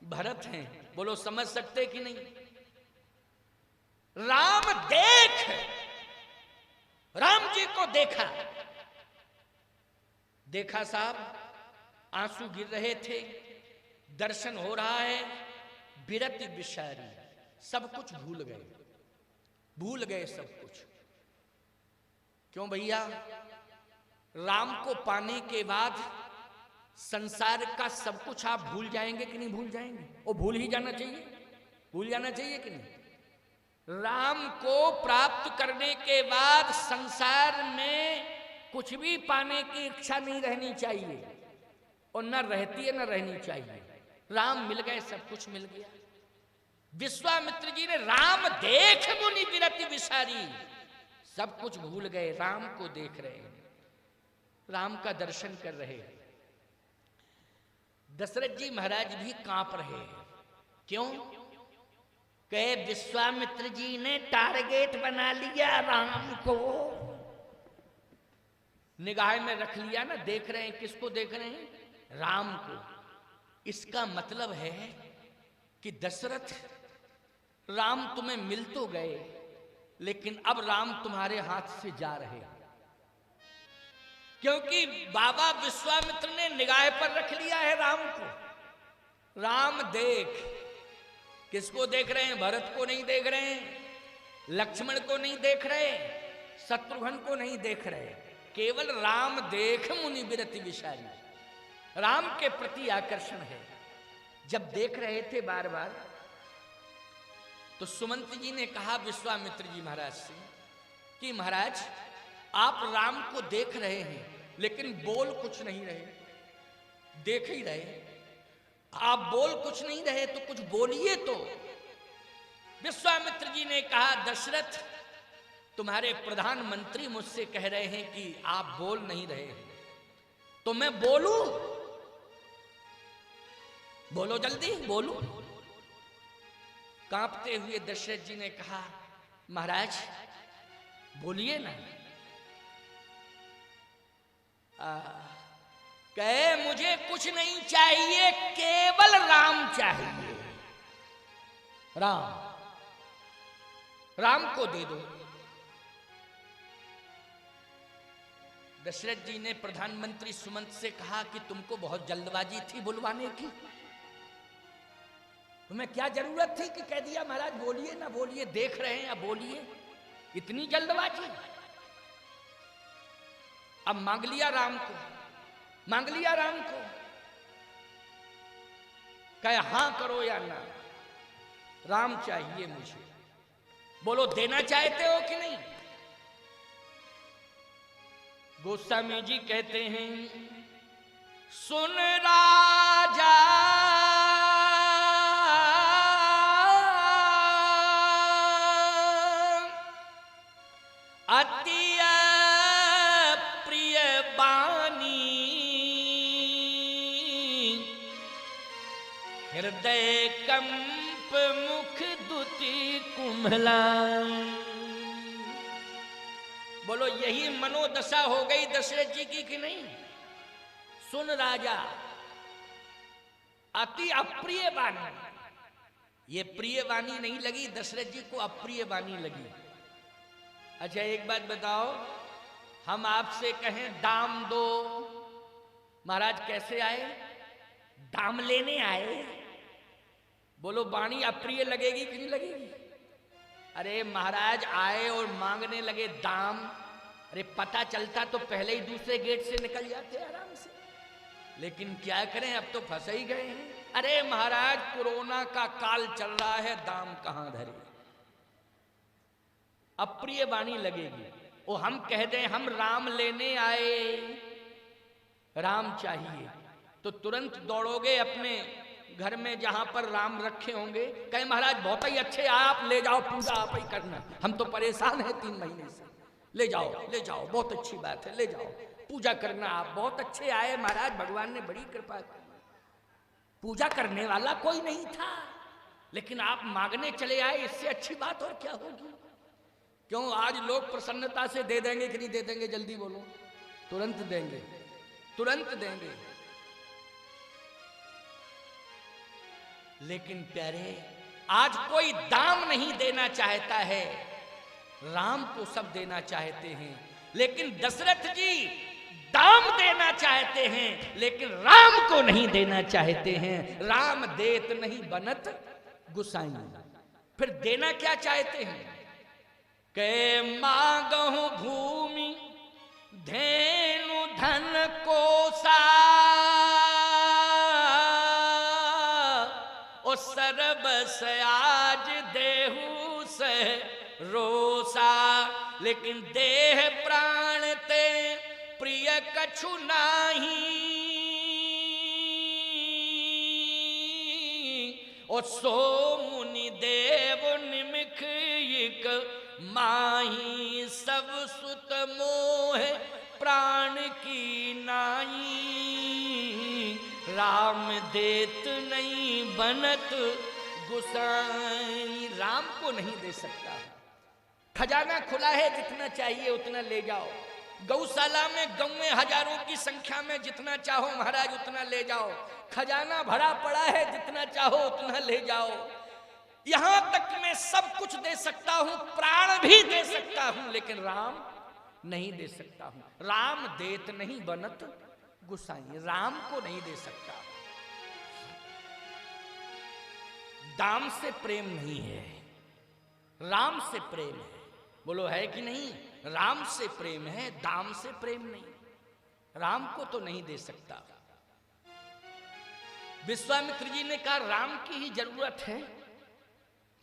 भरत हैं। बोलो समझ सकते कि नहीं? राम देख, राम जी को देखा, देखा साहब, आंसू गिर रहे थे, दर्शन हो रहा है, बिरति बिसारी। सब कुछ भूल गए, भूल गए सब कुछ। क्यों भैया? राम को पाने के बाद संसार का सब कुछ आप भूल जाएंगे कि नहीं भूल जाएंगे? वो भूल ही जाना चाहिए, भूल जाना चाहिए कि नहीं? राम को प्राप्त करने के बाद संसार में कुछ भी पाने की इच्छा नहीं रहनी चाहिए, और न रहती है न रहनी चाहिए। राम मिल गए, सब कुछ मिल गया। विश्वामित्र जी ने राम देख मुनि बिरति बिसारी, सब कुछ भूल गए, राम को देख रहे हैं, राम का दर्शन कर रहे हैं। दशरथ जी महाराज भी कांप रहे हैं। क्यों? कहे विश्वामित्र जी ने टारगेट बना लिया राम को, निगाह में रख लिया ना, देख रहे हैं किसको देख रहे हैं? राम को। इसका मतलब है कि दशरथ, राम तुम्हें मिल तो गए, लेकिन अब राम तुम्हारे हाथ से जा रहे हैं, क्योंकि बाबा विश्वामित्र ने निगाह पर रख लिया है राम को। राम देख, किसको देख रहे हैं? भरत को नहीं देख रहे हैं, लक्ष्मण को नहीं देख रहे, शत्रुघ्न को नहीं देख रहे, केवल राम देख मुनि विरति विशारी। राम के प्रति आकर्षण है। जब देख रहे थे बार बार, तो सुमंत जी ने कहा विश्वामित्र जी महाराज से कि महाराज आप राम को देख रहे हैं लेकिन बोल कुछ नहीं रहे, देख ही रहे, आप बोल कुछ नहीं रहे तो कुछ बोलिए तो। विश्वामित्र जी ने कहा दशरथ, तुम्हारे प्रधानमंत्री मुझसे कह रहे हैं कि आप बोल नहीं रहे हैं, तो मैं बोलूं? बोलो जल्दी, बोलो। कांपते हुए दशरथ जी ने कहा महाराज बोलिए ना। कहे मुझे कुछ नहीं चाहिए, केवल राम चाहिए। राम, राम को दे दो। दशरथ जी ने प्रधानमंत्री सुमंत से कहा कि तुमको बहुत जल्दबाजी थी बुलवाने की, तुम्हें क्या जरूरत थी कि कह दिया महाराज बोलिए ना बोलिए, देख रहे हैं अब बोलिए, इतनी जल्दबाजी। अब मांग लिया राम को, मांग लिया राम को, कहे हां करो या ना, राम चाहिए मुझे। बोलो देना चाहते हो कि नहीं? गोस्वामी जी कहते हैं सुन राजा अति प्रिय बानी, हृदय कंप मुख दुति कुम्हला। बोलो यही मनोदशा हो गई दशरथ जी की कि नहीं? सुन राजा, अति अप्रिय वाणी, ये प्रिय वाणी नहीं लगी दशरथ जी को, अप्रिय वाणी लगी। अच्छा एक बात बताओ, हम आपसे कहें दाम दो, महाराज कैसे आए? दाम लेने आए। बोलो वाणी अप्रिय लगेगी कि नहीं लगेगी? अरे महाराज आए और मांगने लगे दाम, अरे पता चलता तो पहले ही दूसरे गेट से निकल जाते आराम से, लेकिन क्या करें अब तो फंस ही गए हैं। अरे महाराज कोरोना का काल चल रहा है, दाम कहां धरे? अप्रिय वाणी लगेगी। वो हम कह दें हम राम लेने आए, राम चाहिए, तो तुरंत दौड़ोगे अपने घर में जहां पर राम रखे होंगे, कहे महाराज बहुत ही अच्छे, आप ले जाओ, पूजा आप ही करना, हम तो परेशान हैं 3 महीने से, ले जाओ ले जाओ, बहुत अच्छी बात है, ले जाओ पूजा करना, आप बहुत अच्छे आए महाराज, भगवान ने बड़ी कृपा की। पूजा करने वाला कोई नहीं था, लेकिन आप मांगने चले आए, इससे अच्छी बात और क्या होगी? क्यों आज लोग प्रसन्नता से दे देंगे कि नहीं दे देंगे? जल्दी बोलो। तुरंत देंगे, तुरंत देंगे। लेकिन प्यारे आज कोई दाम नहीं देना चाहता है, राम को सब देना चाहते हैं, लेकिन दशरथ जी दाम देना चाहते हैं लेकिन राम को नहीं देना चाहते हैं। राम देत नहीं बनत गुसाई, फिर देना क्या चाहते हैं? के मांगहु भूमि धेनु धन कोसा, ओ सरबस आज देहु से रोसा, लेकिन देह प्राण ते प्रिय कछु नाही, ओ सो मुनि देव निमिख इक माही, सब सुत मोह प्राण की नाई, राम देत नहीं बनत गुसाई, राम को नहीं दे सकता हूं। खजाना खुला है, जितना चाहिए उतना ले जाओ। गौशाला में गौएं हजारों की संख्या में, जितना चाहो महाराज उतना ले जाओ। खजाना भरा पड़ा है, जितना चाहो उतना ले जाओ। यहां तक मैं सब कुछ दे सकता हूं, प्राण भी दे सकता हूं, लेकिन राम नहीं दे सकता हूं। राम देत नहीं बनत गुसाई, राम को नहीं दे सकता। दाम से प्रेम नहीं है, राम से प्रेम है। बोलो है कि नहीं? राम से प्रेम है, दाम से प्रेम नहीं। राम को तो नहीं दे सकता। विश्वामित्र जी ने कहा राम की ही जरूरत है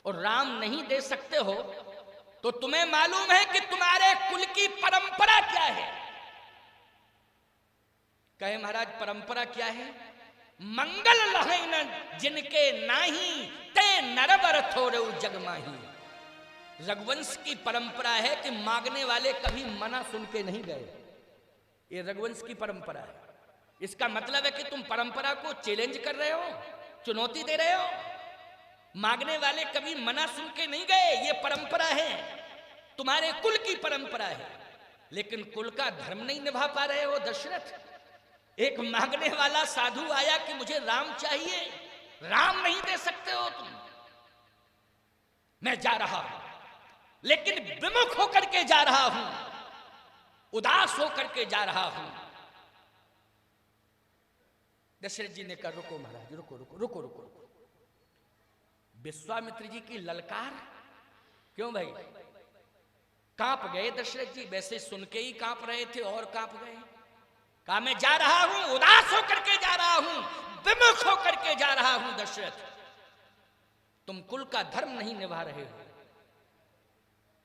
और राम नहीं दे सकते हो, तो तुम्हें मालूम है कि तुम्हारे कुल की परंपरा क्या है? कहे महाराज परंपरा क्या है? मंगल लहै न जिनके नाही, ते नरवर थोड़े जगमाही। रघुवंश की परंपरा है कि मांगने वाले कभी मना सुन के नहीं गए। ये रघुवंश की परंपरा है। इसका मतलब है कि तुम परंपरा को चैलेंज कर रहे हो, चुनौती दे रहे हो। मांगने वाले कभी मना सुन के नहीं गए, ये परंपरा है, तुम्हारे कुल की परंपरा है। लेकिन कुल का धर्म नहीं निभा पा रहे हो दशरथ। एक मांगने वाला साधु आया कि मुझे राम चाहिए, राम नहीं दे सकते हो तुम। मैं जा रहा हूं, लेकिन विमुख होकर के जा रहा हूं, उदास होकर के जा रहा हूं। दशरथ जी ने कहा रुको महाराज, रुको रुको रुको रुको रुको। विश्वामित्र जी की ललकार, क्यों भाई? कांप गए दशरथ जी। वैसे सुन के ही कांप रहे थे और कांप गए। कहा मैं जा रहा हूं, उदास होकर के जा रहा हूं, विमुख होकर के जा रहा हूं। दशरथ, तुम कुल का धर्म नहीं निभा रहे हो।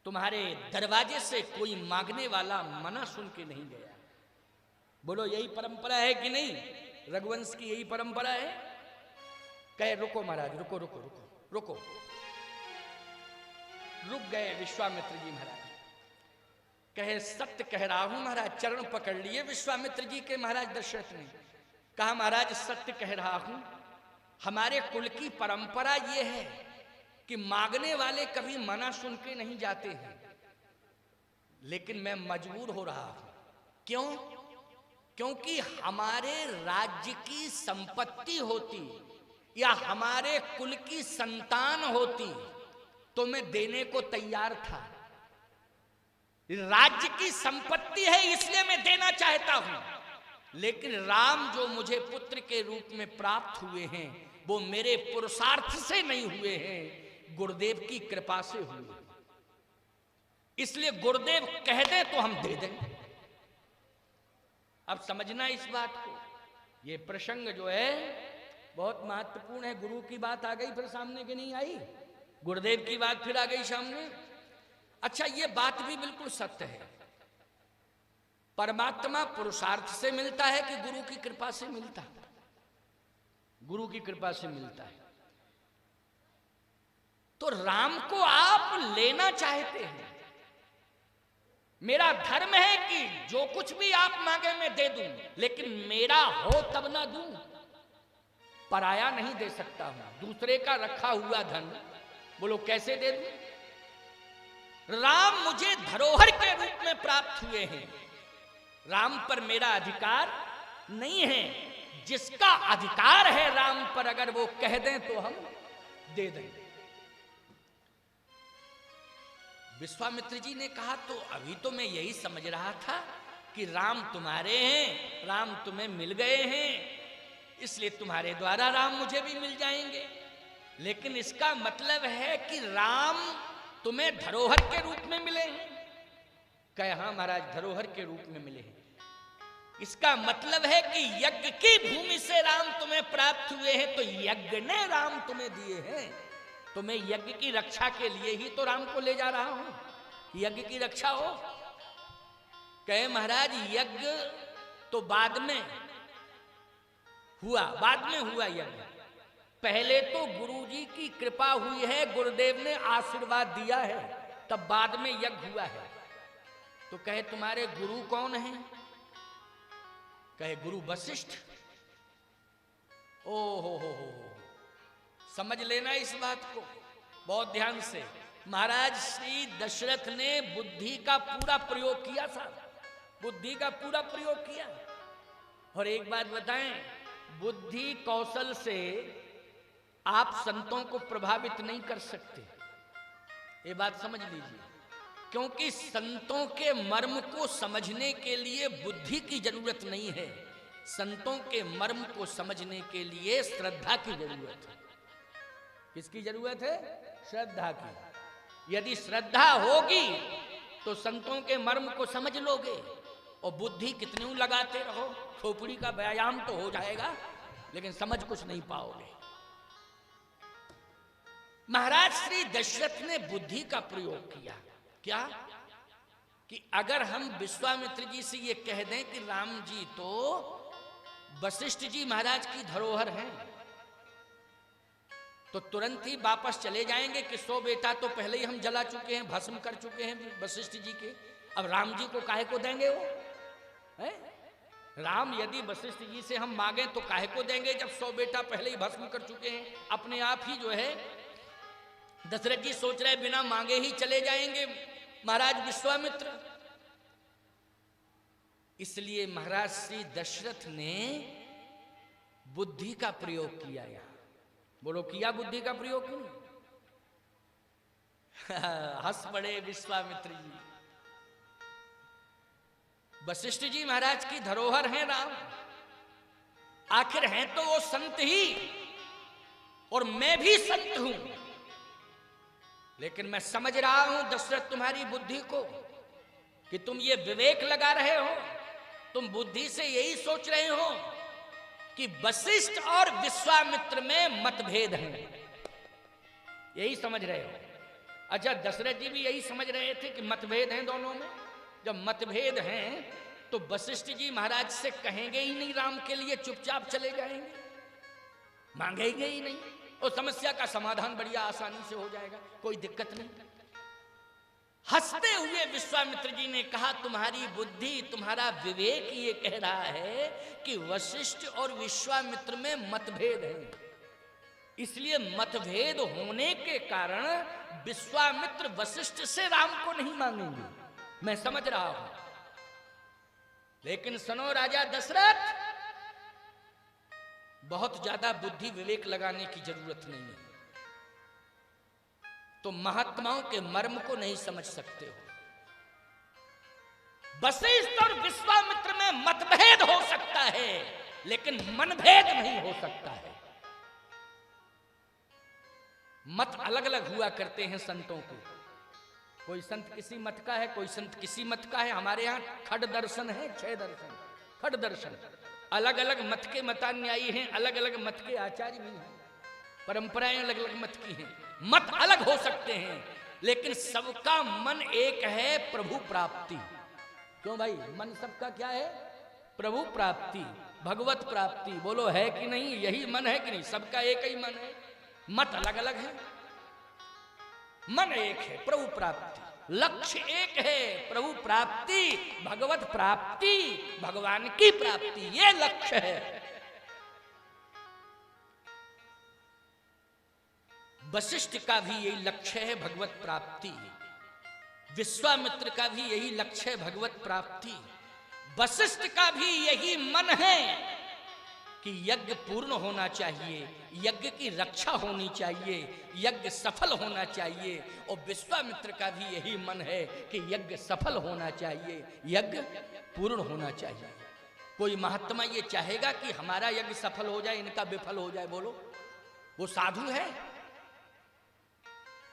तुम्हारे दरवाजे से कोई मांगने वाला मना सुन के नहीं गया। बोलो यही परंपरा है कि नहीं? रघुवंश की यही परंपरा है। कहे रुको महाराज, रुको रुको रुको रुको। रुक गए विश्वामित्र जी महाराज। कहे सत्य कह रहा हूं महाराज। चरण पकड़ लिए विश्वामित्र जी के महाराज दशरथ ने। कहा महाराज सत्य कह रहा हूं, हमारे कुल की परंपरा ये है कि मांगने वाले कभी मना सुन के नहीं जाते हैं। लेकिन मैं मजबूर हो रहा हूं। क्यों? क्योंकि हमारे राज्य की संपत्ति होती या हमारे कुल की संतान होती तो मैं देने को तैयार था। राज्य की संपत्ति है इसलिए मैं देना चाहता हूं, लेकिन राम जो मुझे पुत्र के रूप में प्राप्त हुए हैं वो मेरे पुरुषार्थ से नहीं हुए हैं, गुरुदेव की कृपा से हुए। इसलिए गुरुदेव कह दे तो हम दे देंगे। अब समझना इस बात को। ये प्रसंग जो है बहुत महत्वपूर्ण है। गुरु की बात आ गई फिर सामने के नहीं आई, गुरुदेव की बात फिर आ गई सामने। अच्छा, ये बात भी बिल्कुल सत्य है। परमात्मा पुरुषार्थ से मिलता है कि गुरु की कृपा से मिलता है? गुरु की कृपा से मिलता है। तो राम को आप लेना चाहते हैं। मेरा धर्म है कि जो कुछ भी आप मांगे मैं दे दूं, लेकिन मेरा हो तब ना दूं। पराया नहीं दे सकता हूं, दूसरे का रखा हुआ धन। बोलो कैसे दे दूं? राम मुझे धरोहर के रूप में प्राप्त हुए हैं। राम पर मेरा अधिकार नहीं है। जिसका अधिकार है राम पर, अगर वो कह दें तो हम दे देंगे। विश्वामित्र जी ने कहा तो अभी तो मैं यही समझ रहा था कि राम तुम्हारे हैं, राम तुम्हें मिल गए हैं, इसलिए तुम्हारे द्वारा राम मुझे भी मिल जाएंगे। लेकिन इसका मतलब है कि राम तुम्हें धरोहर के रूप में मिले हैं? कहे हाँ महाराज, धरोहर के रूप में मिले हैं। इसका मतलब है कि यज्ञ की भूमि से राम तुम्हें प्राप्त हुए हैं, तो यज्ञ ने राम तुम्हें दिए हैं। तो मैं यज्ञ की रक्षा के लिए ही तो राम को ले जा रहा हूं, यज्ञ की रक्षा हो। कहे महाराज यज्ञ तो बाद में हुआ, बाद में हुआ यज्ञ। पहले तो गुरुजी की कृपा हुई है, गुरुदेव ने आशीर्वाद दिया है, तब बाद में यज्ञ हुआ है। तो कहे तुम्हारे गुरु कौन हैं? कहे गुरु वशिष्ठ। ओ हो, समझ लेना इस बात को। बहुत ध्यान से। महाराज श्री दशरथ ने बुद्धि का पूरा प्रयोग किया था, बुद्धि का पूरा प्रयोग किया। और एक बात बताएं, बुद्धि कौशल से आप संतों को प्रभावित नहीं कर सकते, ये बात समझ लीजिए। क्योंकि संतों के मर्म को समझने के लिए बुद्धि की जरूरत नहीं है, संतों के मर्म को समझने के लिए श्रद्धा की जरूरत है। किसकी जरूरत है? श्रद्धा की। यदि श्रद्धा होगी तो संतों के मर्म को समझ लोगे, और बुद्धि कितनी लगाते रहो, खोपड़ी का व्यायाम तो हो जाएगा लेकिन समझ कुछ नहीं पाओगे। महाराज श्री दशरथ ने बुद्धि का प्रयोग किया। क्या? कि अगर हम विश्वामित्र जी से ये कह दें कि राम जी तो वशिष्ठ जी महाराज की धरोहर हैं, तो तुरंत ही वापस चले जाएंगे कि 100 बेटा तो पहले ही हम जला चुके हैं, भस्म कर चुके हैं वशिष्ठ जी के, अब राम जी को काहे को देंगे वो है? राम यदि वशिष्ठ जी से हम मांगे तो काहे को देंगे जब 100 बेटा पहले ही भस्म कर चुके हैं। अपने आप ही जो है दशरथ जी सोच रहे बिना मांगे ही चले जाएंगे महाराज विश्वामित्र। इसलिए महाराज श्री दशरथ ने बुद्धि का प्रयोग किया। यहां बोलो, किया बुद्धि का प्रयोग क्यों? हंस पड़े विश्वामित्र जी। वशिष्ठ जी महाराज की धरोहर हैं राम, आखिर हैं तो वो संत ही, और मैं भी संत हूं। लेकिन मैं समझ रहा हूं दशरथ तुम्हारी बुद्धि को, कि तुम ये विवेक लगा रहे हो, तुम बुद्धि से यही सोच रहे हो कि वशिष्ठ और विश्वामित्र में मतभेद हैं, यही समझ रहे हो। अच्छा, दशरथ जी भी यही समझ रहे थे कि मतभेद हैं दोनों में। जब मतभेद हैं तो वशिष्ठ जी महाराज से कहेंगे ही नहीं राम के लिए, चुपचाप चले जाएंगे, मांगेंगे ही नहीं, और समस्या का समाधान बढ़िया आसानी से हो जाएगा, कोई दिक्कत नहीं। हंसते हुए विश्वामित्र जी ने कहा, तुम्हारी बुद्धि, तुम्हारा विवेक ये कह रहा है कि वशिष्ठ और विश्वामित्र में मतभेद है, इसलिए मतभेद होने के कारण विश्वामित्र वशिष्ठ से राम को नहीं मांगेंगे। मैं समझ रहा हूं, लेकिन सुनो राजा दशरथ, बहुत ज्यादा बुद्धि विवेक लगाने की जरूरत नहीं है, तो महात्माओं के मर्म को नहीं समझ सकते हो। वशिष्ठ और विश्वामित्र में मतभेद हो सकता है लेकिन मनभेद नहीं हो सकता है। मत अलग अलग हुआ करते हैं संतों के, कोई संत किसी मत का है, कोई संत किसी मत का है। हमारे यहाँ खड दर्शन है, 6 दर्शन, खड दर्शन, अलग अलग मत के मतान्यायी हैं, अलग अलग मत के आचार्य भी हैं, परंपराएं अलग अलग मत की हैं, मत अलग हो सकते हैं, लेकिन सबका मन एक है, प्रभु प्राप्ति। क्यों भाई? मन सबका क्या है? प्रभु प्राप्ति, भगवत प्राप्ति। बोलो है कि नहीं? यही मन है कि नहीं? सबका एक ही मन है, मत अलग अलग है, मन एक है, प्रभु प्राप्ति। लक्ष्य एक है, प्रभु प्राप्ति, भगवत प्राप्ति, भगवान की प्राप्ति, ये लक्ष्य है। वशिष्ठ का भी यही लक्ष्य है, भगवत प्राप्ति। विश्वामित्र का भी यही लक्ष्य है, भगवत प्राप्ति। वशिष्ठ का भी यही मन है कि यज्ञ पूर्ण होना चाहिए, यज्ञ की रक्षा होनी चाहिए, यज्ञ सफल होना चाहिए। और विश्वामित्र का भी यही मन है कि यज्ञ सफल होना चाहिए, यज्ञ पूर्ण होना चाहिए। कोई महात्मा ये चाहेगा कि हमारा यज्ञ सफल हो जाए, इनका विफल हो जाए? बोलो, वो साधु है?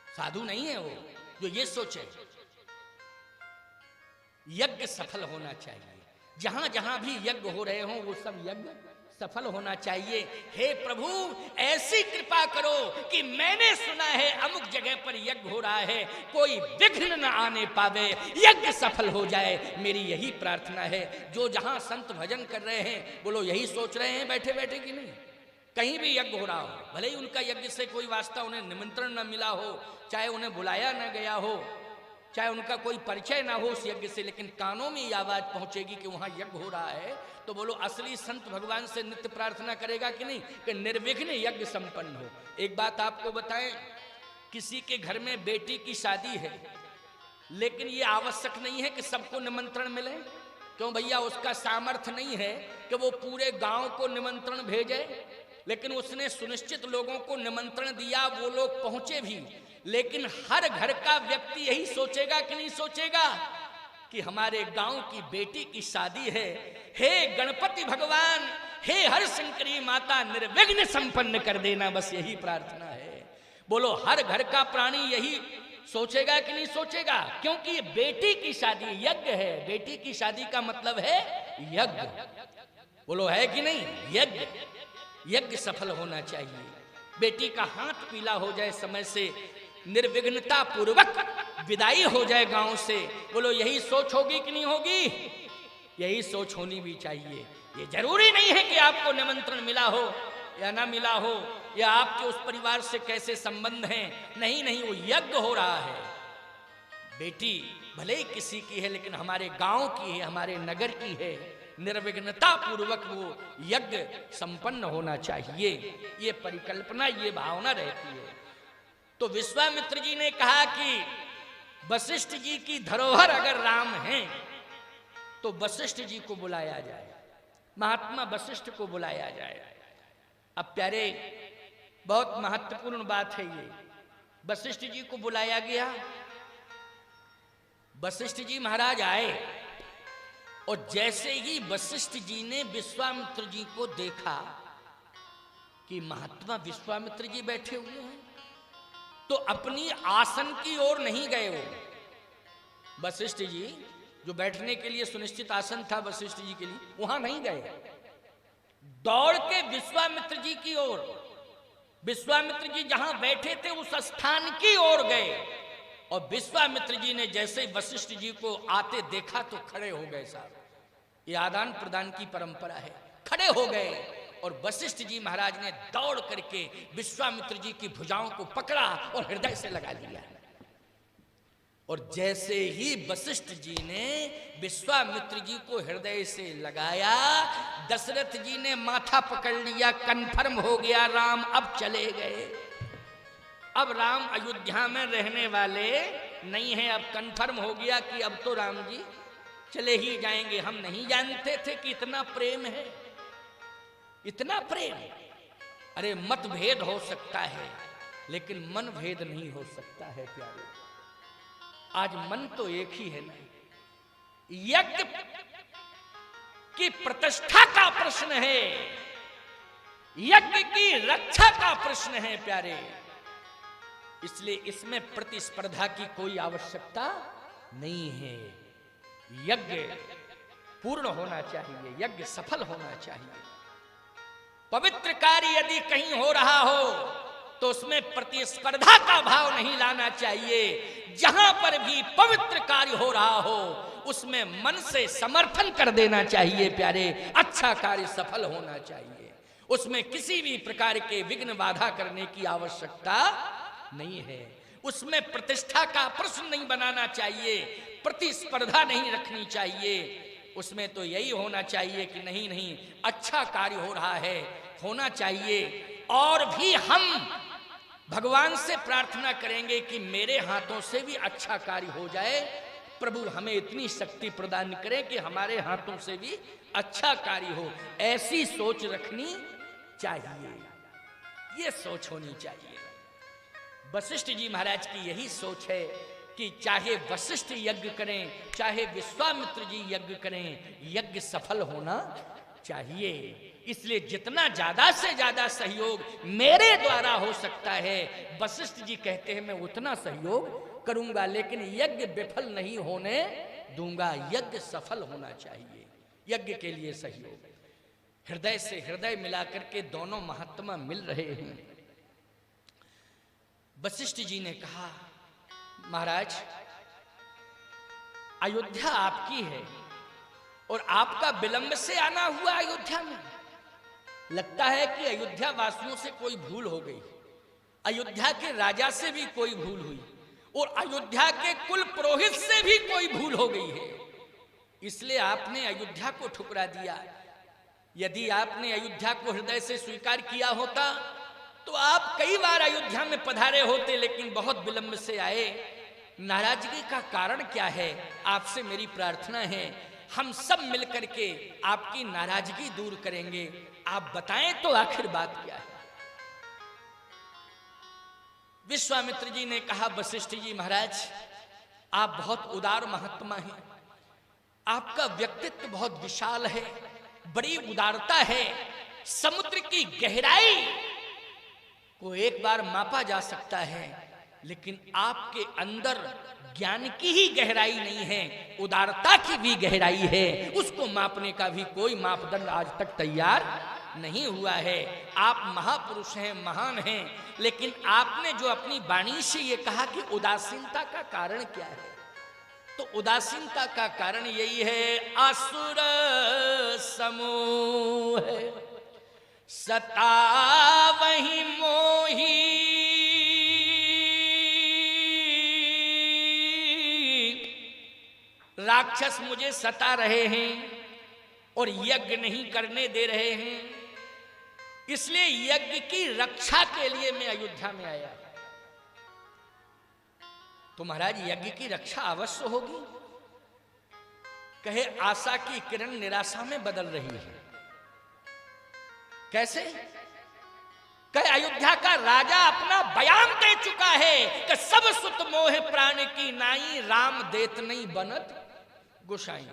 साधु नहीं है वो जो ये सोचे। यज्ञ सफल होना चाहिए, जहां जहां भी यज्ञ हो रहे हों वो सब यज्ञ सफल होना चाहिए। हे प्रभु, ऐसी कृपा करो कि मैंने सुना है अमुक जगह पर यज्ञ हो रहा है, कोई विघ्न न आने पावे, यज्ञ सफल हो जाए, मेरी यही प्रार्थना है। जो जहां संत भजन कर रहे हैं, बोलो यही सोच रहे हैं बैठे बैठे कि नहीं? कहीं भी यज्ञ हो रहा हो, भले ही उनका यज्ञ से कोई वास्ता, उन्हें निमंत्रण न मिला हो, चाहे उन्हें बुलाया न गया हो, चाहे उनका कोई परिचय ना हो उस यज्ञ से, लेकिन कानों में ये आवाज पहुंचेगी कि वहां यज्ञ हो रहा है, तो बोलो असली संत भगवान से नित्य प्रार्थना करेगा कि नहीं कि निर्विघ्न यज्ञ संपन्न हो। एक बात आपको बताएं किसी के घर में बेटी की शादी है, लेकिन ये आवश्यक नहीं है कि सबको निमंत्रण मिले। क्यों भैया? उसका सामर्थ्य नहीं है कि वो पूरे गांव को निमंत्रण भेजे, लेकिन उसने सुनिश्चित लोगों को निमंत्रण दिया, वो लोग पहुंचे भी। लेकिन हर घर का व्यक्ति यही सोचेगा कि नहीं सोचेगा कि हमारे गांव की बेटी की शादी है, हे गणपति भगवान, हे हर शंकरी माता, निर्विघ्न संपन्न कर देना, बस यही प्रार्थना है। बोलो, हर घर का प्राणी यही सोचेगा कि नहीं सोचेगा? क्योंकि ये बेटी की शादी यज्ञ है। बेटी की शादी का मतलब है यज्ञ। बोलो, है कि नहीं? यज्ञ। यज्ञ सफल होना चाहिए। बेटी का हाथ पीला हो जाए, समय से निर्विघ्नता पूर्वक विदाई हो जाए गांव से। बोलो, यही सोच होगी कि नहीं होगी? यही सोच होनी भी चाहिए। ये जरूरी नहीं है कि आपको निमंत्रण मिला हो या ना मिला हो, या आपके उस परिवार से कैसे संबंध हैं। नहीं नहीं, वो यज्ञ हो रहा है। बेटी भले ही किसी की है, लेकिन हमारे गांव की है, हमारे नगर की है। निर्विघ्नता पूर्वक वो यज्ञ संपन्न होना चाहिए। ये परिकल्पना, ये भावना रहती है। तो विश्वामित्र जी ने कहा कि वशिष्ठ जी की धरोहर अगर राम हैं, तो वशिष्ठ जी को बुलाया जाए, महात्मा वशिष्ठ को बुलाया जाए। अब प्यारे, बहुत महत्वपूर्ण बात है ये। वशिष्ठ जी को बुलाया गया। वशिष्ठ जी महाराज आए, और जैसे ही वशिष्ठ जी ने विश्वामित्र जी को देखा कि महात्मा विश्वामित्र जी बैठे हुए हैं, तो अपनी आसन की ओर नहीं गए। वो वशिष्ठ जी जो बैठने के लिए सुनिश्चित आसन था वशिष्ठ जी के लिए, वहां नहीं गए। दौड़ के विश्वामित्र जी की ओर, विश्वामित्र जी जहां बैठे थे उस स्थान की ओर गए। और विश्वामित्र जी ने जैसे वशिष्ठ जी को आते देखा तो खड़े हो गए। साहब, ये आदान प्रदान की परंपरा है। खड़े हो गए, और वशिष्ठ जी महाराज ने दौड़ करके विश्वामित्र जी की भुजाओं को पकड़ा और हृदय से लगा लिया। और जैसे ही वशिष्ठ जी ने विश्वामित्र जी को हृदय से लगाया, दशरथ जी ने माथा पकड़ लिया। कन्फर्म हो गया, राम अब चले गए। अब राम अयोध्या में रहने वाले नहीं हैं। अब कन्फर्म हो गया कि अब तो राम जी चले ही जाएंगे। हम नहीं जानते थे कि इतना प्रेम है, इतना प्रेम। अरे, मतभेद हो सकता है, लेकिन मन भेद नहीं हो सकता है प्यारे। आज मन तो एक ही है ना। यज्ञ की प्रतिष्ठा का प्रश्न है, यज्ञ की रक्षा का प्रश्न है प्यारे। इसलिए इसमें प्रतिस्पर्धा की कोई आवश्यकता नहीं है। यज्ञ पूर्ण होना चाहिए, यज्ञ सफल होना चाहिए। पवित्र कार्य यदि कहीं हो रहा हो तो उसमें प्रतिस्पर्धा का भाव नहीं लाना चाहिए। जहां पर भी पवित्र कार्य हो रहा हो उसमें मन से समर्थन कर देना चाहिए प्यारे। अच्छा कार्य सफल होना चाहिए, उसमें किसी भी प्रकार के विघ्न बाधा करने की आवश्यकता नहीं है। उसमें प्रतिष्ठा का प्रश्न नहीं बनाना चाहिए, प्रतिस्पर्धा नहीं रखनी चाहिए। उसमें तो यही होना चाहिए कि नहीं नहीं, अच्छा कार्य हो रहा है, होना चाहिए। और भी हम भगवान से प्रार्थना करेंगे कि मेरे हाथों से भी अच्छा कार्य हो जाए। प्रभु हमें इतनी शक्ति प्रदान करे कि हमारे हाथों से भी अच्छा कार्य हो। ऐसी सोच रखनी चाहिए, ये सोच होनी चाहिए। वशिष्ठ जी महाराज की यही सोच है कि चाहे वशिष्ठ यज्ञ करें, चाहे विश्वामित्र जी यज्ञ करें, यज्ञ सफल होना चाहिए। इसलिए जितना ज्यादा से ज्यादा सहयोग मेरे द्वारा हो सकता है, वशिष्ठ जी कहते हैं मैं उतना सहयोग करूंगा, लेकिन यज्ञ विफल नहीं होने दूंगा। यज्ञ सफल होना चाहिए, यज्ञ के लिए सहयोग। हृदय से हृदय मिलाकर के दोनों महात्मा मिल रहे हैं। वशिष्ठ जी ने कहा, महाराज अयोध्या आपकी है और आपका विलंब से आना हुआ अयोध्या में। लगता है कि अयोध्या वासियों से कोई भूल हो गई, अयोध्या के राजा से भी कोई भूल हुई, और अयोध्या के कुल पुरोहित से भी कोई भूल हो गई है, इसलिए आपने अयोध्या को ठुकरा दिया। यदि आपने अयोध्या को हृदय से स्वीकार किया होता तो आप कई बार अयोध्या में पधारे होते, लेकिन बहुत विलंब से आए। नाराजगी का कारण क्या है? आपसे मेरी प्रार्थना है, हम सब मिलकर के आपकी नाराजगी दूर करेंगे। आप बताएं तो आखिर बात क्या है? विश्वामित्र जी ने कहा, वशिष्ठ जी महाराज, आप बहुत उदार महात्मा हैं, आपका व्यक्तित्व बहुत विशाल है, बड़ी उदारता है। समुद्र की गहराई को एक बार मापा जा सकता है, लेकिन आपके अंदर ज्ञान की ही गहराई नहीं है, उदारता की भी गहराई है। उसको मापने का भी कोई मापदंड आज तक तैयार नहीं हुआ है। आप महापुरुष हैं, महान हैं, लेकिन आपने जो अपनी वाणी से ये कहा कि उदासीनता का कारण क्या है, तो उदासीनता का कारण यही है, असुर समूह सतावहि मोही, राक्षस मुझे सता रहे हैं और यज्ञ नहीं करने दे रहे हैं, इसलिए यज्ञ की रक्षा के लिए मैं अयोध्या में आया। तो महाराज, यज्ञ की रक्षा अवश्य होगी। कहे, आशा की किरण निराशा में बदल रही है। कैसे? कहे, अयोध्या का राजा अपना बयान दे चुका है कि सब सुत मोह प्राण की नाई, राम देत नहीं बनत गोसाई।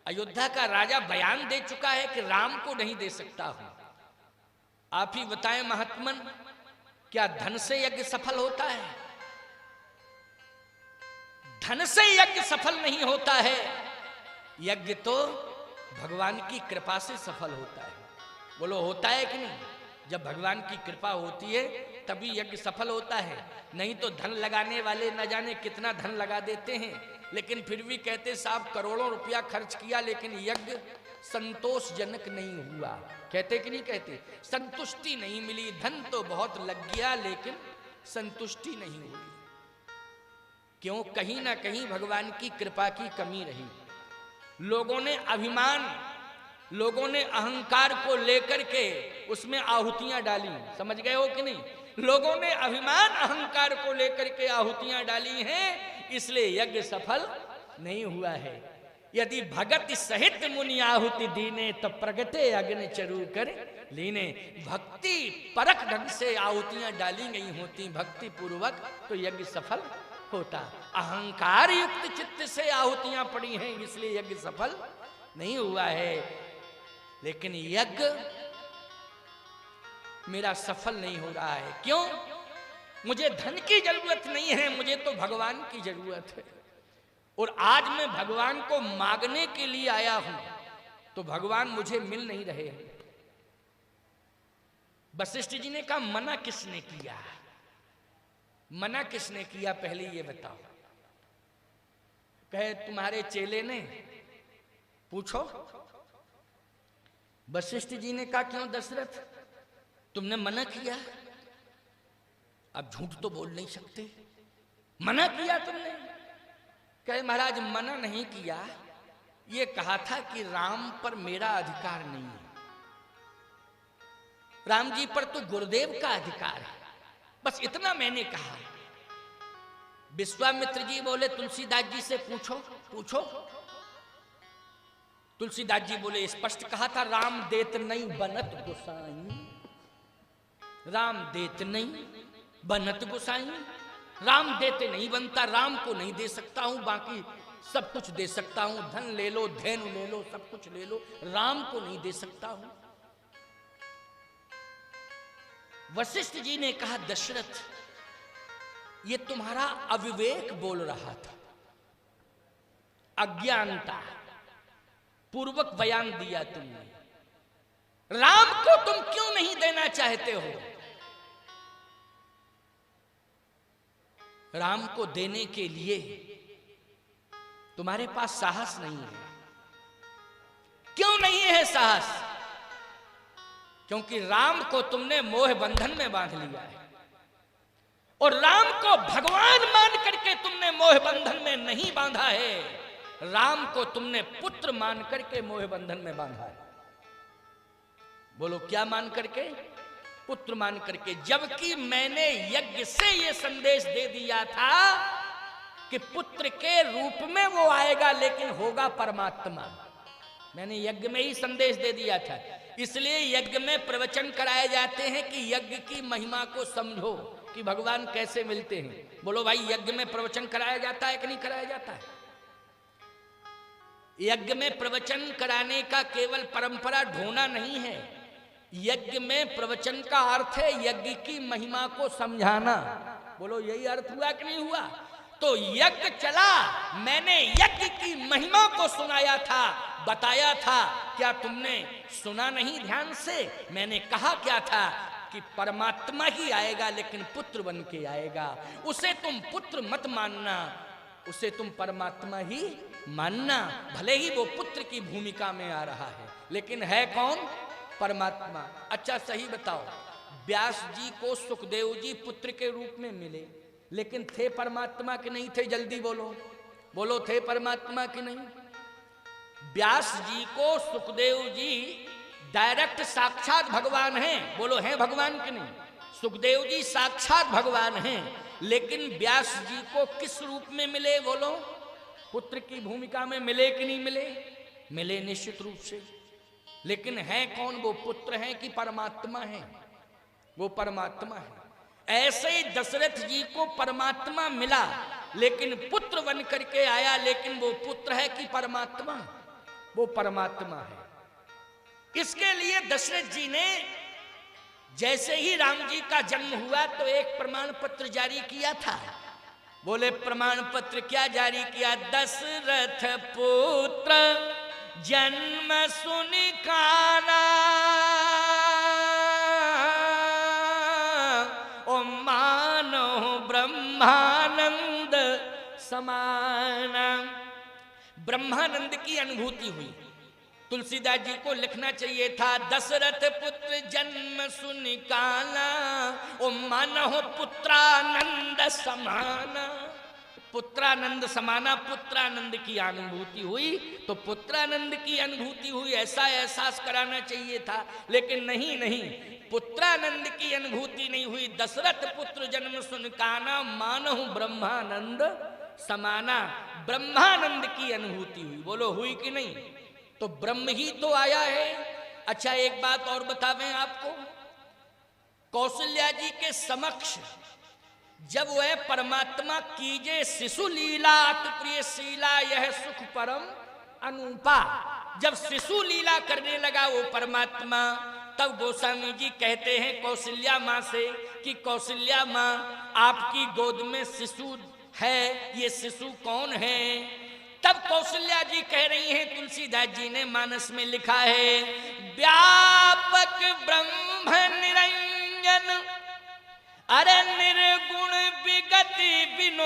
अयोध्या का राजा बयान दे चुका है कि राम को नहीं दे सकता हूं। आप ही बताएं महात्मन, क्या धन से यज्ञ सफल होता है? धन से यज्ञ सफल नहीं होता है। यज्ञ तो भगवान की कृपा से सफल होता है। बोलो, होता है कि नहीं? जब भगवान की कृपा होती है तभी यज्ञ सफल होता है। नहीं तो धन लगाने वाले न जाने कितना धन लगा देते हैं, लेकिन फिर भी कहते साहब करोड़ों रुपया खर्च किया लेकिन यज्ञ संतोषजनक नहीं हुआ। कहते कि नहीं कहते? संतुष्टि नहीं मिली। धन तो बहुत लग गया लेकिन संतुष्टि नहीं हुई। क्यों? कहीं ना कहीं भगवान की कृपा की कमी रही। लोगों ने अभिमान, लोगों ने अहंकार को लेकर के उसमें आहुतियां डाली। समझ गए हो कि नहीं? लोगों ने अभिमान अहंकार को लेकर के आहुतियां डाली हैं, इसलिए यज्ञ सफल नहीं हुआ है। यदि भगत सहित मुनि आहुति दीने, तो प्रगटे अग्नि चरु कर लीने। भक्ति परख ढंग से आहुतियां डाली गई होती भक्ति पूर्वक, तो यज्ञ सफल होता। अहंकार युक्त चित्त से आहुतियां पड़ी हैं, इसलिए यज्ञ सफल नहीं हुआ है। लेकिन यज्ञ मेरा सफल नहीं हो रहा है। क्यों? मुझे धन की जरूरत नहीं है, मुझे तो भगवान की जरूरत है। और आज मैं भगवान को मांगने के लिए आया हूं, तो भगवान मुझे मिल नहीं रहे हैं। वशिष्ठ जी ने कहा, मना किसने किया? मना किसने किया पहले ये बताओ। कहे, तुम्हारे चेले ने। पूछो। वशिष्ठ जी ने कहा, क्यों दशरथ, तुमने मना किया? अब झूठ तो बोल नहीं सकते। मना किया तुमने? कहे, महाराज मना नहीं किया, ये कहा था कि राम पर मेरा अधिकार नहीं है। राम जी पर तो गुरुदेव का अधिकार है, बस इतना मैंने कहा। विश्वामित्र जी बोले, तुलसीदास जी से पूछो। पूछो। तुलसीदास जी बोले, स्पष्ट कहा था, राम देत नहीं बनत गोसाई। राम देत नहीं बनत गोसाई। राम देते नहीं बनता, राम को नहीं दे सकता हूं, बाकी सब कुछ दे सकता हूं। धन ले लो, धेनु ले लो, सब कुछ ले लो, राम को नहीं दे सकता हूं। वशिष्ठ जी ने कहा, दशरथ ये तुम्हारा अविवेक बोल रहा था, अज्ञानता पूर्वक बयान दिया तुमने। राम को तुम क्यों नहीं देना चाहते हो? राम को देने के लिए तुम्हारे पास साहस नहीं है। क्यों नहीं है साहस? क्योंकि राम को तुमने मोह बंधन में बांध लिया है, और राम को भगवान मान करके तुमने मोह बंधन में नहीं बांधा है। राम को तुमने पुत्र मान करके मोह बंधन में बांधा है। बोलो, क्या मान करके? पुत्र मान करके, जबकि मैंने यज्ञ से ये संदेश दे दिया था कि पुत्र के रूप में वो आएगा लेकिन होगा परमात्मा। मैंने यज्ञ में ही संदेश दे दिया था। इसलिए यज्ञ में प्रवचन कराए जाते हैं कि यज्ञ की महिमा को समझो कि भगवान कैसे मिलते हैं। बोलो भाई, यज्ञ में प्रवचन कराया जाता है कि नहीं कराया जाता है? यज्ञ में प्रवचन कराने का केवल परंपरा ढोना नहीं है। यज्ञ में प्रवचन का अर्थ है यज्ञ की महिमा को समझाना। बोलो, यही अर्थ हुआ कि नहीं हुआ? तो यज्ञ चला, मैंने यज्ञ की महिमा को सुनाया था, बताया था। क्या तुमने सुना नहीं ध्यान से? मैंने कहा क्या था कि परमात्मा ही आएगा लेकिन पुत्र बन के आएगा। उसे तुम पुत्र मत मानना, उसे तुम परमात्मा ही मानना। भले ही वो पुत्र की भूमिका में आ रहा है लेकिन है कौन? परमात्मा। अच्छा सही बताओ, व्यास जी को सुखदेव जी पुत्र के रूप में मिले लेकिन थे परमात्मा के नहीं थे? जल्दी बोलो, बोलो, थे परमात्मा के नहीं? व्यास जी को सुखदेव जी डायरेक्ट साक्षात भगवान हैं। बोलो, हैं भगवान के नहीं? सुखदेव जी साक्षात भगवान हैं लेकिन व्यास जी को किस रूप में मिले? बोलो, पुत्र की भूमिका में मिले कि नहीं मिले? मिले निश्चित रूप से। लेकिन है कौन? वो पुत्र हैं कि परमात्मा हैं? वो परमात्मा है। ऐसे ही दशरथ जी को परमात्मा मिला लेकिन पुत्र बन करके आया, लेकिन वो पुत्र है कि परमात्मा? वो परमात्मा है। इसके लिए दशरथ जी ने जैसे ही राम जी का जन्म हुआ तो एक प्रमाण पत्र जारी किया था। बोले, प्रमाण पत्र क्या जारी किया? दशरथ पुत्र जन्म सुनि काना, ओ मानो ब्रह्मानंद समाना। ब्रह्मानंद की अनुभूति हुई। तुलसीदास जी को लिखना चाहिए था, दशरथ पुत्र जन्म सुनि काना, ओ मानो पुत्रानंद समाना। पुत्रानंद समाना, पुत्रानंद की अनुभूति हुई। तो पुत्रानंद की अनुभूति हुई, ऐसा एहसास कराना चाहिए था, लेकिन नहीं, पुत्रानंद की अनुभूति नहीं हुई। दशरथ पुत्र जन्म सुन काना, मानहु ब्रह्मानंद समाना। ब्रह्मानंद की अनुभूति हुई। बोलो, हुई कि नहीं? तो ब्रह्म ही तो आया है। अच्छा, एक बात और बतावें आपको। कौशल्या जी के समक्ष जब वह परमात्मा कीजे शिशु लीला अति प्रिय शीला, यह सुख परम अनुपा, जब शिशु लीला करने लगा वो परमात्मा, तब गोस्वामी जी कहते हैं कौशल्या माँ से कि कौशल्या माँ, आपकी गोद में शिशु है, ये शिशु कौन है? तब कौशल्या जी कह रही हैं, तुलसीदास जी ने मानस में लिखा है, व्यापक ब्रह्म निरंजन, अरे निर्गुण विगति विनोद,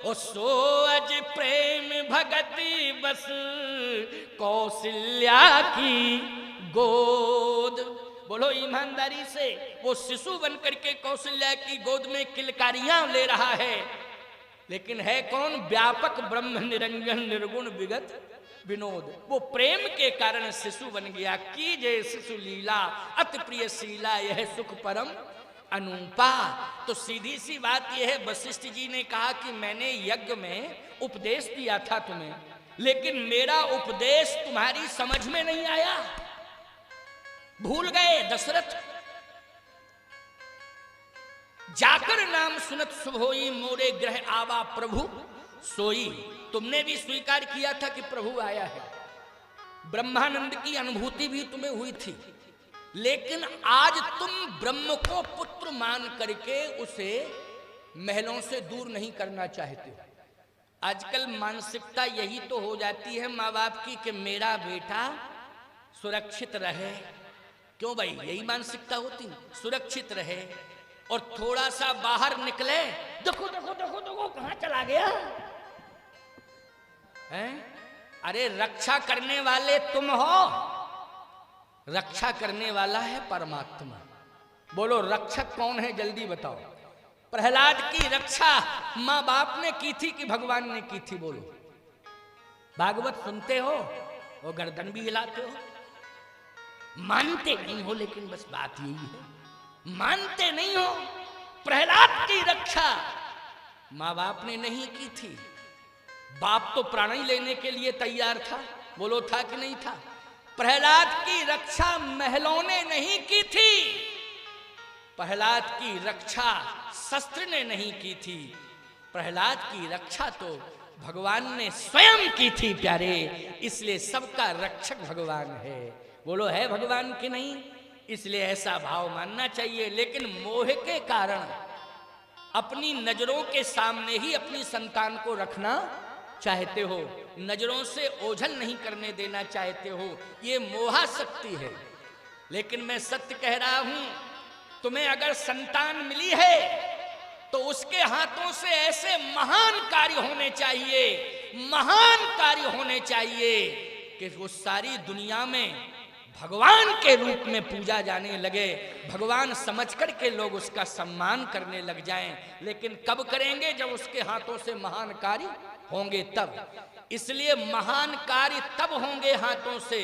ओ सो अज प्रेम भगति बस कौशल्या की गोद। बोलो ईमानदारी से, वो शिशु बनकर के कौशल्या की गोद में किलकारियां ले रहा है, लेकिन है कौन? व्यापक ब्रह्म निरंजन निर्गुण विगत विनोद। वो प्रेम के कारण शिशु बन गया। कीजे शिशु लीला अति प्रिय शीला, यह सुख परम अनुपा। तो सीधी सी बात यह है, वशिष्ठ जी ने कहा कि मैंने यज्ञ में उपदेश दिया था तुम्हें, लेकिन मेरा उपदेश तुम्हारी समझ में नहीं आया, भूल गए दशरथ। जाकर नाम सुनत शुभ होई, मोरे ग्रह आवा प्रभु सोई। तुमने भी स्वीकार किया था कि प्रभु आया है, ब्रह्मानंद की अनुभूति भी तुम्हें हुई थी, लेकिन आज तुम ब्रह्म को पुत्र मान करके उसे महलों से दूर नहीं करना चाहते हो। आजकल मानसिकता यही तो हो जाती है माँ बाप की कि मेरा बेटा सुरक्षित रहे। क्यों भाई? यही मानसिकता होती, सुरक्षित रहे। और थोड़ा सा बाहर निकले, देखो देखो देखो देखो कहां चला गया है? अरे रक्षा करने वाले तुम हो, रक्षा करने वाला है परमात्मा। बोलो रक्षक कौन है? जल्दी बताओ। प्रहलाद की रक्षा माँ बाप ने की थी कि भगवान ने की थी? बोलो। भागवत सुनते हो, वो गर्दन भी हिलाते हो। मानते नहीं हो, लेकिन बस बात यही है, मानते नहीं हो। प्रहलाद की रक्षा माँ बाप ने नहीं की थी। बाप तो प्राण ही लेने के लिए तैयार था, बोलो था कि नहीं था। प्रहलाद की रक्षा महलों ने नहीं की थी, प्रहलाद की रक्षा शस्त्र ने नहीं की थी, प्रहलाद की रक्षा तो भगवान ने स्वयं की थी प्यारे। इसलिए सबका रक्षक भगवान है, बोलो है भगवान की नहीं। इसलिए ऐसा भाव मानना चाहिए। लेकिन मोह के कारण अपनी नजरों के सामने ही अपनी संतान को रखना चाहते हो, नजरों से ओझल नहीं करने देना चाहते हो, ये मोहाशक्ति है। लेकिन मैं सत्य कह रहा हूं, तुम्हें अगर संतान मिली है तो उसके हाथों से ऐसे महान कार्य होने चाहिए, महान कार्य होने चाहिए कि वो सारी दुनिया में भगवान के रूप में पूजा जाने लगे, भगवान समझ कर के लोग उसका सम्मान करने लग जाएं। लेकिन कब करेंगे? जब उसके हाथों से महान कार्य होंगे तब। इसलिए महान कार्य तब होंगे हाथों से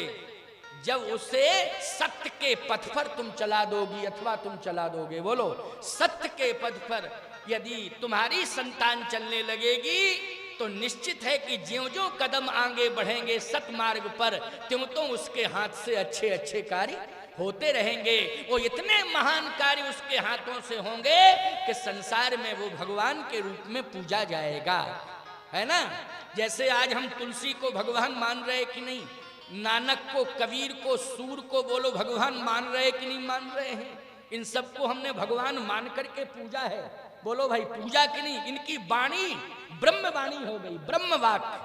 जब उसे सत्य के पथ पर तुम चला दोगी अथवा तुम चला दोगे। बोलो, सत्य के पथ पर यदि तुम्हारी संतान चलने लगेगी तो निश्चित है कि ज्यों-ज्यों कदम आगे बढ़ेंगे सत मार्ग पर, त्यों उसके हाथ से अच्छे अच्छे कार्य होते रहेंगे। वो इतने महान कार्य उसके हाथों से होंगे कि संसार में वो भगवान के रूप में पूजा जाएगा, है ना। जैसे आज हम तुलसी को भगवान मान रहे कि नहीं, नानक को, कबीर को, सूर को बोलो भगवान मान रहे कि नहीं मान रहे हैं। इन सबको हमने भगवान मान करके पूजा है, बोलो भाई पूजा कि नहीं। इनकी वाणी ब्रह्म वाणी हो गई, ब्रह्म वाक्य।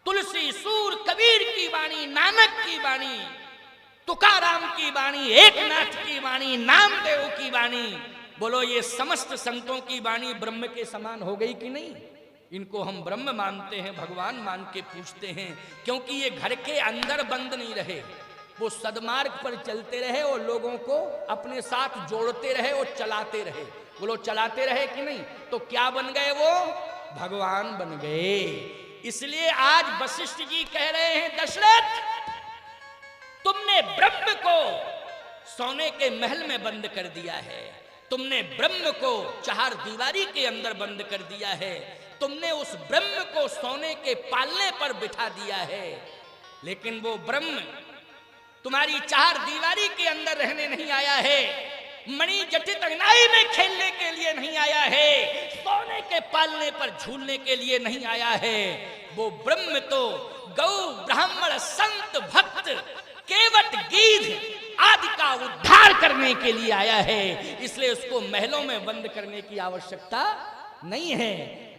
तुलसी, सूर, कबीर की वाणी, नानक की वाणी, तुकाराम की वाणी, एकनाथ की वाणी, नामदेव की वाणी, बोलो ये समस्त संतों की वाणी ब्रह्म के समान हो गई कि नहीं। इनको हम ब्रह्म मानते हैं, भगवान मान के पूछते हैं, क्योंकि ये घर के अंदर बंद नहीं रहे, वो सदमार्ग पर चलते रहे और लोगों को अपने साथ जोड़ते रहे और चलाते रहे। बोलो चलाते रहे कि नहीं। तो क्या बन गए? वो भगवान बन गए। इसलिए आज वशिष्ठ जी कह रहे हैं, दशरथ तुमने ब्रह्म को सोने के महल में बंद कर दिया है, तुमने ब्रह्म को चार दीवारी के अंदर बंद कर दिया है, तुमने उस ब्रह्म को सोने के पालने पर बिठा दिया है, लेकिन वो ब्रह्म तुम्हारी चार दीवारी के अंदर रहने नहीं आया है, मणि जटित अंगनाई में खेलने के लिए नहीं आया है, सोने के पालने पर झूलने के लिए नहीं आया है। वो ब्रह्म तो गौ, ब्राह्मण, संत, भक्त, केवट, गीध आदि का उद्धार करने के लिए आया है। इसलिए उसको महलों में बंद करने की आवश्यकता नहीं है।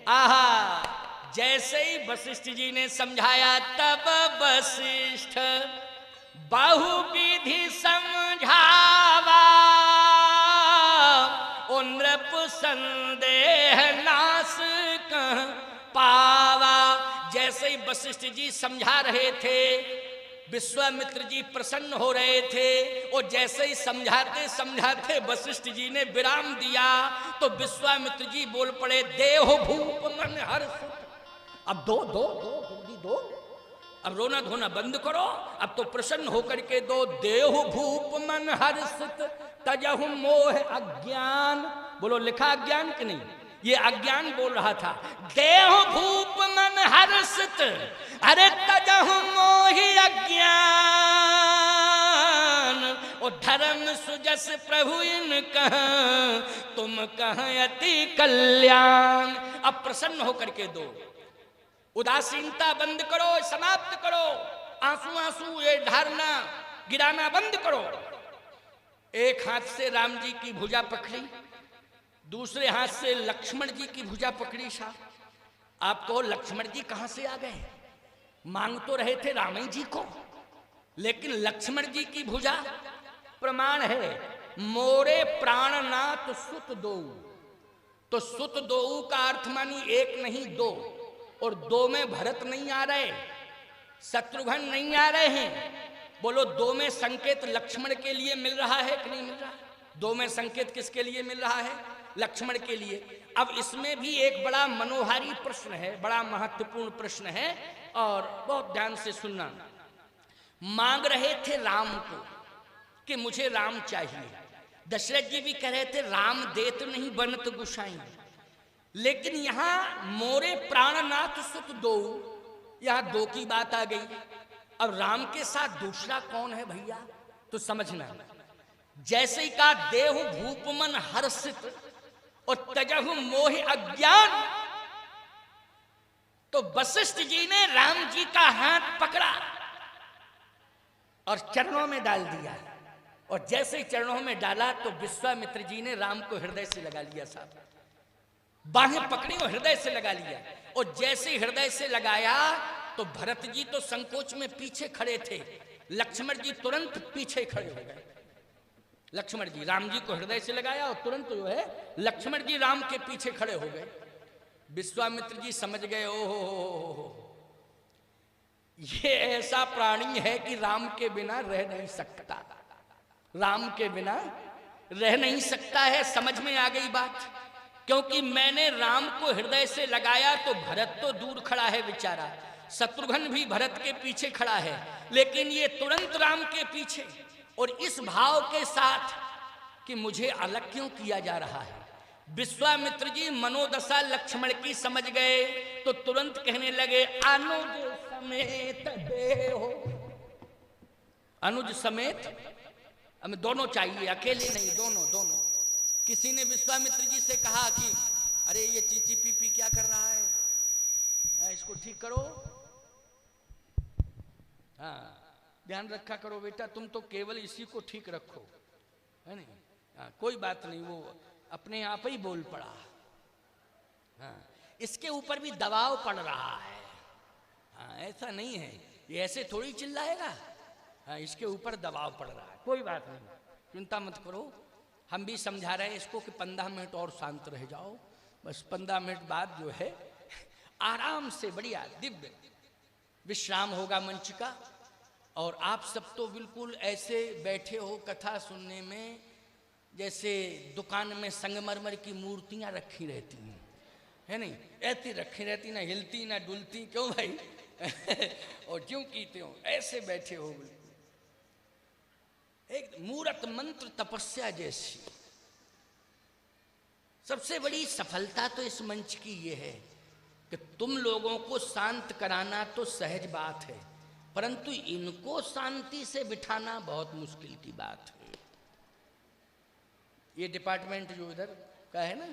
आहा, जैसे ही वशिष्ठ जी ने समझाया तब वशिष्ठ बहुविधि समझावा, ओ नृप संदेह नाश कह पावा। जैसे ही वशिष्ठ जी समझा रहे थे, विश्वामित्र जी प्रसन्न हो रहे थे, और जैसे ही समझाते समझाते वशिष्ठ जी ने विराम दिया तो विश्वामित्र जी बोल पड़े, देह भूप मन हर्ष। अब दो दो दो जल्दी दो, अब रोना धोना बंद करो, अब तो प्रसन्न होकर के दो। देह भूप मन हर्षित तजहु मोह अज्ञान। बोलो लिखा अज्ञान कि नहीं, ये अज्ञान बोल रहा था। देह भूप मन हर्षित, अरे तजहु मोहि अज्ञान, और धर्म सुजस प्रभु इन कह, तुम कह अति कल्याण। अब प्रसन्न होकर के दो, उदासीनता बंद करो, समाप्त करो, आंसू आंसू ये ढारना गिराना बंद करो। एक हाथ से राम जी की भुजा पकड़ी, दूसरे हाथ से लक्ष्मण जी की भुजा पकड़ी। साहब आप कहो लक्ष्मण जी कहां से आ गए, मांग तो रहे थे राम जी को, लेकिन लक्ष्मण जी की भुजा प्रमाण है, मोरे प्राणनाथ सुत दो। तो सुत दो का अर्थ मानी एक नहीं दो, और दो में भरत नहीं आ रहे, शत्रुघ्न नहीं आ रहे हैं। बोलो दो में संकेत लक्ष्मण के लिए मिल रहा है कि नहीं मिल रहा? दो में संकेत किसके लिए मिल रहा है? लक्ष्मण के लिए। अब इसमें भी एक बड़ा मनोहारी प्रश्न है, बड़ा महत्वपूर्ण प्रश्न है, और बहुत ध्यान से सुनना। मांग रहे थे राम को, कि मुझे राम चाहिए। दशरथ जी भी कह रहे थे राम देत नहीं बनत गुसाई, लेकिन यहां मोरे प्राणनाथ सुत दो, यहां दो की बात आ गई। अब राम के साथ दूसरा कौन है भैया, तो समझना। जैसे ही का देहु भूपमन हर्षित और तजहु मोहि अज्ञान, तो वशिष्ठ जी ने राम जी का हाथ पकड़ा और चरणों में डाल दिया। और जैसे ही चरणों में डाला तो विश्वामित्र जी ने राम को हृदय से लगा लिया। साहब बाहें पकड़ी और हृदय से लगा लिया। और जैसे ही हृदय से लगाया तो भरत जी तो संकोच में पीछे खड़े थे, लक्ष्मण जी तुरंत पीछे खड़े हो गए। लक्ष्मण जी राम जी को हृदय से लगाया और तुरंत जो है लक्ष्मण जी राम के पीछे खड़े हो गए। विश्वामित्र जी समझ गए, ओहो ये ऐसा प्राणी है कि राम के बिना रह नहीं सकता, राम के बिना रह नहीं सकता है। समझ में आ गई बात, क्योंकि मैंने राम को हृदय से लगाया तो भरत तो दूर खड़ा है बेचारा, शत्रुघ्न भी भरत के पीछे खड़ा है, लेकिन ये तुरंत राम के पीछे। और इस भाव के साथ कि मुझे अलग क्यों किया जा रहा है। विश्वामित्र जी मनोदशा लक्ष्मण की समझ गए तो तुरंत कहने लगे अनुज समेत देहो। अनुज समेत, हमें दोनों चाहिए, अकेले नहीं, दोनों। किसी ने विश्वामित्र जी से कहा कि अरे ये चीची पीपी क्या कर रहा है, इसको ठीक करो। हाँ ध्यान रखा करो बेटा, तुम तो केवल इसी को ठीक रखो, है नहीं। हाँ कोई बात नहीं, वो अपने आप ही बोल पड़ा। हाँ इसके ऊपर भी दबाव पड़ रहा है। हाँ ऐसा नहीं है, ये ऐसे थोड़ी चिल्लाएगा। हाँ इसके ऊपर दबाव पड़ रहा है, कोई बात नहीं, चिंता मत करो। हम भी समझा रहे हैं इसको कि 15 मिनट और शांत रह जाओ, बस 15 मिनट बाद जो है आराम से बढ़िया दिव्य विश्राम होगा मंच का। और आप सब तो बिल्कुल ऐसे बैठे हो कथा सुनने में जैसे दुकान में संगमरमर की मूर्तियां रखी रहती हैं, है नहीं, ऐसी रखी रहती, ना हिलती ना डुलती, क्यों भाई और क्यों कीते हो, ऐसे बैठे हो बिल्कुल एक मूर्त मंत्र तपस्या जैसी। सबसे बड़ी सफलता तो इस मंच की ये है कि तुम लोगों को शांत कराना तो सहज बात है, परंतु इनको शांति से बिठाना बहुत मुश्किल की बात है। ये डिपार्टमेंट जो इधर का है ना,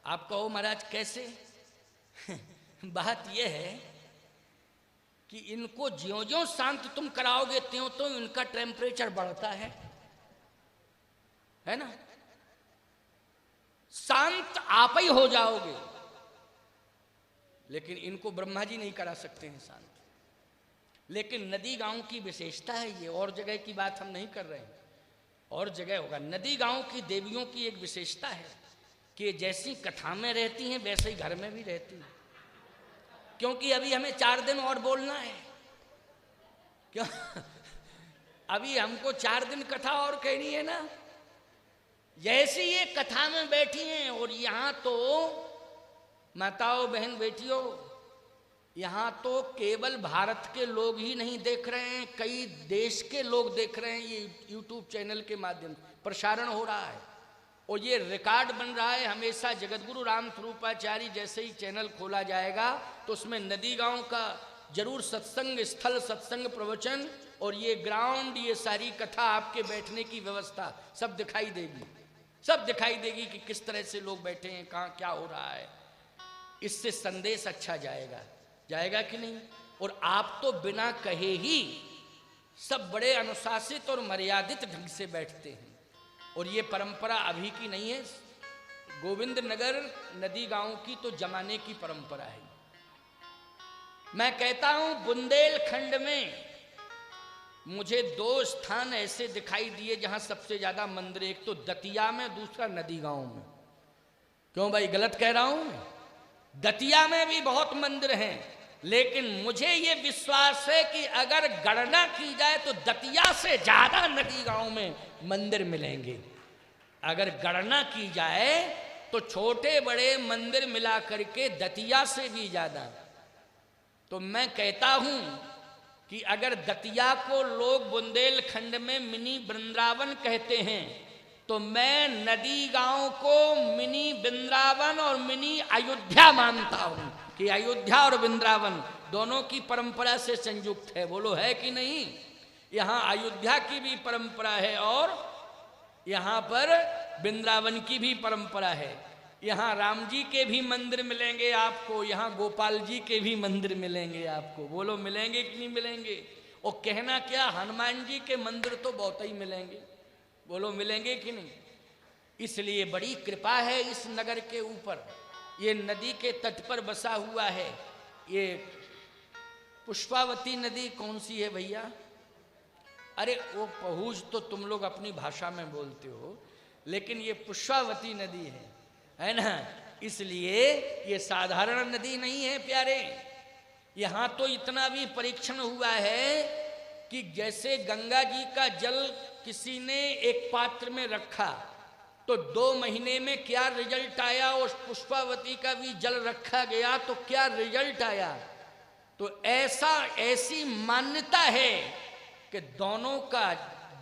आप कहो महाराज कैसे बात यह है कि इनको ज्यों-ज्यों शांत तुम कराओगे त्यों तो इनका टेम्परेचर बढ़ता है ना। शांत आप ही हो जाओगे, लेकिन इनको ब्रह्मा जी नहीं करा सकते हैं शांत। लेकिन नदी गांव की विशेषता है ये, और जगह की बात हम नहीं कर रहे हैं, और जगह होगा। नदी गांव की देवियों की एक विशेषता है कि जैसी कथा में रहती हैं वैसे ही घर में भी रहती हैं, क्योंकि अभी हमें 4 दिन और बोलना है। क्यों अभी हमको 4 दिन कथा और कहनी है ना। जैसी ये कथा में बैठी हैं, और यहाँ तो माताओं बहन बेटियों, यहाँ तो केवल भारत के लोग ही नहीं देख रहे हैं, कई देश के लोग देख रहे हैं। ये YouTube चैनल के माध्यम से प्रसारण हो रहा है और ये रिकॉर्ड बन रहा है। हमेशा जगतगुरु राम स्वरूपाचार्य जैसे ही चैनल खोला जाएगा तो उसमें नदी गांव का जरूर सत्संग स्थल, सत्संग प्रवचन और ये ग्राउंड, ये सारी कथा, आपके बैठने की व्यवस्था सब दिखाई देगी, सब दिखाई देगी कि किस तरह से लोग बैठे हैं, कहाँ क्या हो रहा है। इससे संदेश अच्छा जाएगा कि नहीं। और आप तो बिना कहे ही सब बड़े अनुशासित और मर्यादित ढंग से बैठते हैं, और ये परंपरा अभी की नहीं है, गोविंद नगर नदी गांव की तो जमाने की परंपरा है। मैं कहता हूं बुंदेलखंड में मुझे 2 स्थान ऐसे दिखाई दिए जहां सबसे ज्यादा मंदिर, एक तो दतिया में, दूसरा नदी गांव में। क्यों भाई गलत कह रहा हूं? दतिया में भी बहुत मंदिर हैं, लेकिन मुझे ये विश्वास है कि अगर गणना की जाए तो दतिया से ज्यादा नदी गांव में मंदिर मिलेंगे। अगर गणना की जाए तो छोटे बड़े मंदिर मिला करके दतिया से भी ज्यादा। तो मैं कहता हूं कि अगर दतिया को लोग बुंदेलखंड में मिनी वृंदावन कहते हैं, तो मैं नदी गांव को मिनी वृंदावन और मिनी अयोध्या मानता हूं कि अयोध्या और वृंदावन दोनों की परंपरा से संयुक्त है। बोलो है कि नहीं? यहाँ अयोध्या की भी परंपरा है और यहाँ पर वृंदावन की भी परंपरा है। यहाँ राम जी के भी मंदिर मिलेंगे आपको, यहाँ गोपाल जी के भी मंदिर मिलेंगे आपको। बोलो मिलेंगे कि नहीं मिलेंगे? और कहना क्या, हनुमान जी के मंदिर तो बहुत ही मिलेंगे। बोलो मिलेंगे कि नहीं? इसलिए बड़ी कृपा है इस नगर के ऊपर। ये नदी के तट पर बसा हुआ है। ये पुष्पावती नदी कौन सी है भैया? अरे वो पहुँच तो तुम लोग अपनी भाषा में बोलते हो, लेकिन ये पुष्पावती नदी है ना? इसलिए ये साधारण नदी नहीं है प्यारे। यहाँ तो इतना भी परीक्षण हुआ है कि जैसे गंगा जी का जल किसी ने एक पात्र में रखा तो 2 महीने में क्या रिजल्ट आया, उस पुष्पावती का भी जल रखा गया तो क्या रिजल्ट आया। तो ऐसी मान्यता है कि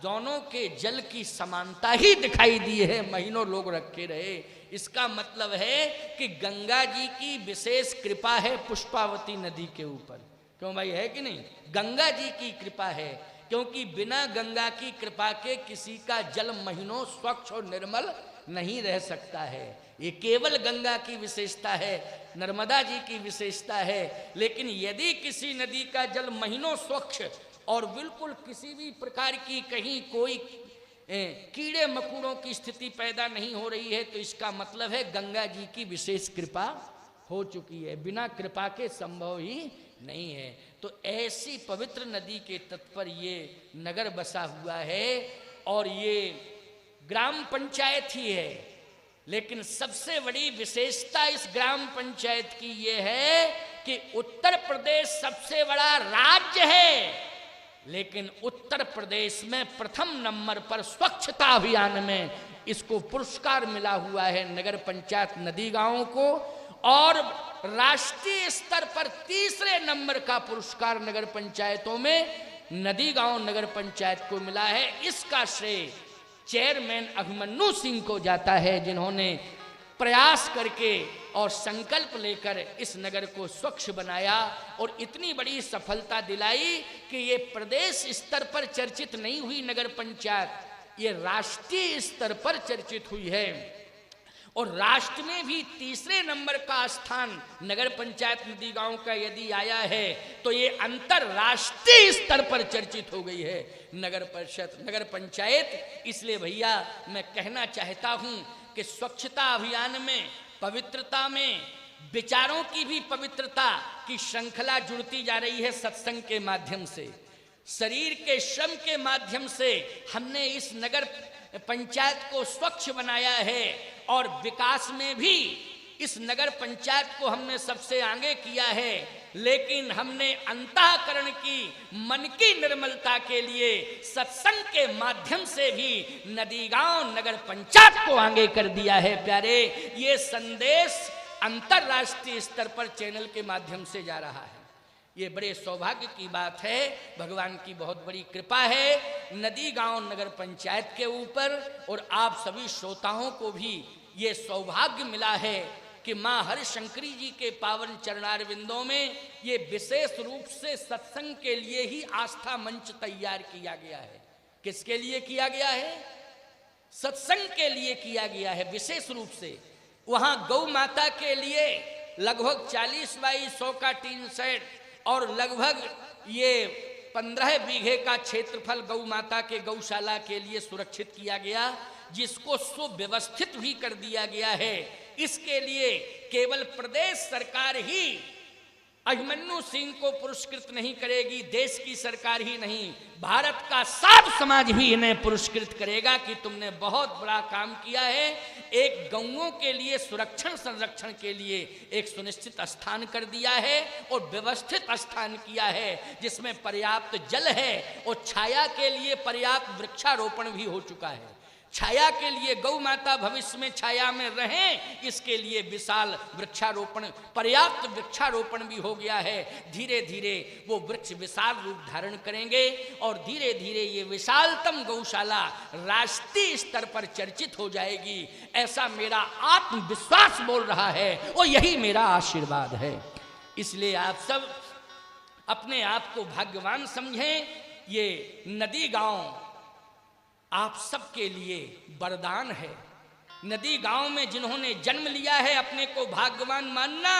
दोनों के जल की समानता ही दिखाई दी है, महीनों लोग रखे रहे। इसका मतलब है कि गंगा जी की विशेष कृपा है पुष्पावती नदी के ऊपर। क्यों भाई, है कि नहीं? गंगा जी की कृपा है, क्योंकि बिना गंगा की कृपा के किसी का जल महीनों स्वच्छ और निर्मल नहीं रह सकता है। ये केवल गंगा की विशेषता है, नर्मदा जी की विशेषता है। लेकिन यदि किसी नदी का जल महीनों स्वच्छ और बिल्कुल किसी भी प्रकार की कहीं कोई कीड़े मकोड़ों की स्थिति पैदा नहीं हो रही है, तो इसका मतलब है गंगा जी की विशेष कृपा हो चुकी है। बिना कृपा के संभव ही नहीं है। तो ऐसी पवित्र नदी के तट पर ये नगर बसा हुआ है और ये ग्राम पंचायत ही है। लेकिन सबसे बड़ी विशेषता इस ग्राम पंचायत की ये है कि उत्तर प्रदेश सबसे बड़ा राज्य है, लेकिन उत्तर प्रदेश में प्रथम नंबर पर स्वच्छता अभियान में इसको पुरस्कार मिला हुआ है नगर पंचायत नदी गांव को, और राष्ट्रीय स्तर पर तीसरे नंबर का पुरस्कार नगर पंचायतों में नदी गांव नगर पंचायत को मिला है। इसका श्रेय चेयरमैन अभिमन्यु सिंह को जाता है, जिन्होंने प्रयास करके और संकल्प लेकर इस नगर को स्वच्छ बनाया और इतनी बड़ी सफलता दिलाई कि ये प्रदेश स्तर पर चर्चित नहीं हुई नगर पंचायत, ये राष्ट्रीय स्तर पर चर्चित हुई है। और राष्ट्र में भी तीसरे नंबर का स्थान नगर पंचायत नदी गांव का यदि आया है तो ये अंतरराष्ट्रीय स्तर पर चर्चित हो गई है नगर परिषद नगर पंचायत। इसलिए भैया मैं कहना चाहता हूं कि स्वच्छता अभियान में, पवित्रता में, विचारों की भी पवित्रता की श्रृंखला जुड़ती जा रही है सत्संग के माध्यम से, शरीर के श्रम के माध्यम से हमने इस नगर पंचायत को स्वच्छ बनाया है और विकास में भी इस नगर पंचायत को हमने सबसे आगे किया है। लेकिन हमने अंतःकरण की, मन की निर्मलता के लिए सत्संग के माध्यम से भी नदी गांव नगर पंचायत को आगे कर दिया है। प्यारे, ये संदेश अंतरराष्ट्रीय स्तर पर चैनल के माध्यम से जा रहा है। ये बड़े सौभाग्य की बात है, भगवान की बहुत बड़ी कृपा है नदी गांव नगर पंचायत के ऊपर। और आप सभी श्रोताओं को भी ये सौभाग्य मिला है कि माँ हरिशंकरी जी के पावन चरणारविंदों में ये विशेष रूप से सत्संग के लिए ही आस्था मंच तैयार किया गया है। किसके लिए किया गया है? सत्संग के लिए किया गया है विशेष रूप से। वहाँ गौ माता के लिए लगभग 40 बाई 100 का टीन सेट और लगभग ये 15 बीघे का क्षेत्रफल गौ माता के गौशाला के लिए सुरक्षित किया गया, जिसको सुव्यवस्थित भी कर दिया गया है। इसके लिए केवल प्रदेश सरकार ही अभिमन्यु सिंह को पुरस्कृत नहीं करेगी, देश की सरकार ही नहीं, भारत का सब समाज भी इन्हें पुरस्कृत करेगा कि तुमने बहुत बड़ा काम किया है। एक गौओं के लिए सुरक्षण संरक्षण के लिए एक सुनिश्चित स्थान कर दिया है और व्यवस्थित स्थान किया है, जिसमें पर्याप्त जल है और छाया के लिए पर्याप्त वृक्षारोपण भी हो चुका है। छाया के लिए गौ माता भविष्य में छाया में रहें, इसके लिए विशाल वृक्षारोपण, पर्याप्त वृक्षारोपण भी हो गया है। धीरे धीरे वो वृक्ष विशाल रूप धारण करेंगे और धीरे धीरे ये विशालतम गौशाला राष्ट्रीय स्तर पर चर्चित हो जाएगी, ऐसा मेरा आत्मविश्वास बोल रहा है और यही मेरा आशीर्वाद है। इसलिए आप सब अपने आप को भाग्यवान समझें। ये नदी गांव आप सबके लिए वरदान है। नदी गांव में जिन्होंने जन्म लिया है, अपने को भाग्यवान मानना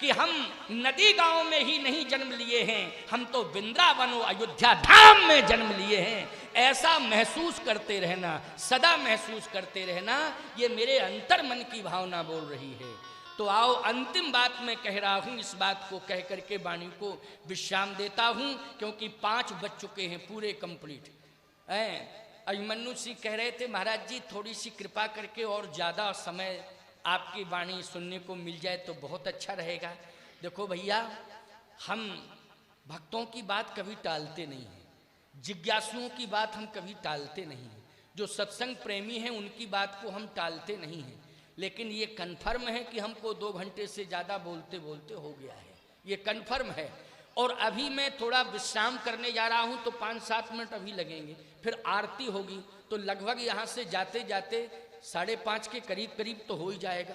कि हम नदी गांव में ही नहीं जन्म लिए हैं, हम तो वृंदावन और अयोध्या धाम में जन्म लिए हैं, ऐसा महसूस करते रहना, सदा महसूस करते रहना, ये मेरे अंतर मन की भावना बोल रही है। तो आओ अंतिम बात मैं कह रहा हूँ, इस बात को कह करके वाणी को विश्राम देता हूँ, क्योंकि 5 बज चुके हैं पूरे कंप्लीट। अभिमन्यु सिंह कह रहे थे महाराज जी थोड़ी सी कृपा करके और ज़्यादा समय आपकी वाणी सुनने को मिल जाए तो बहुत अच्छा रहेगा। देखो भैया, हम भक्तों की बात कभी टालते नहीं हैं, जिज्ञासुओं की बात हम कभी टालते नहीं हैं, जो सत्संग प्रेमी हैं उनकी बात को हम टालते नहीं हैं। लेकिन ये कन्फर्म है कि हमको 2 घंटे से ज़्यादा बोलते बोलते हो गया है, ये कन्फर्म है। और अभी मैं थोड़ा विश्राम करने जा रहा हूँ तो 5-7 मिनट अभी लगेंगे, फिर आरती होगी, तो लगभग यहाँ से जाते जाते 5:30 के करीब करीब तो हो ही जाएगा,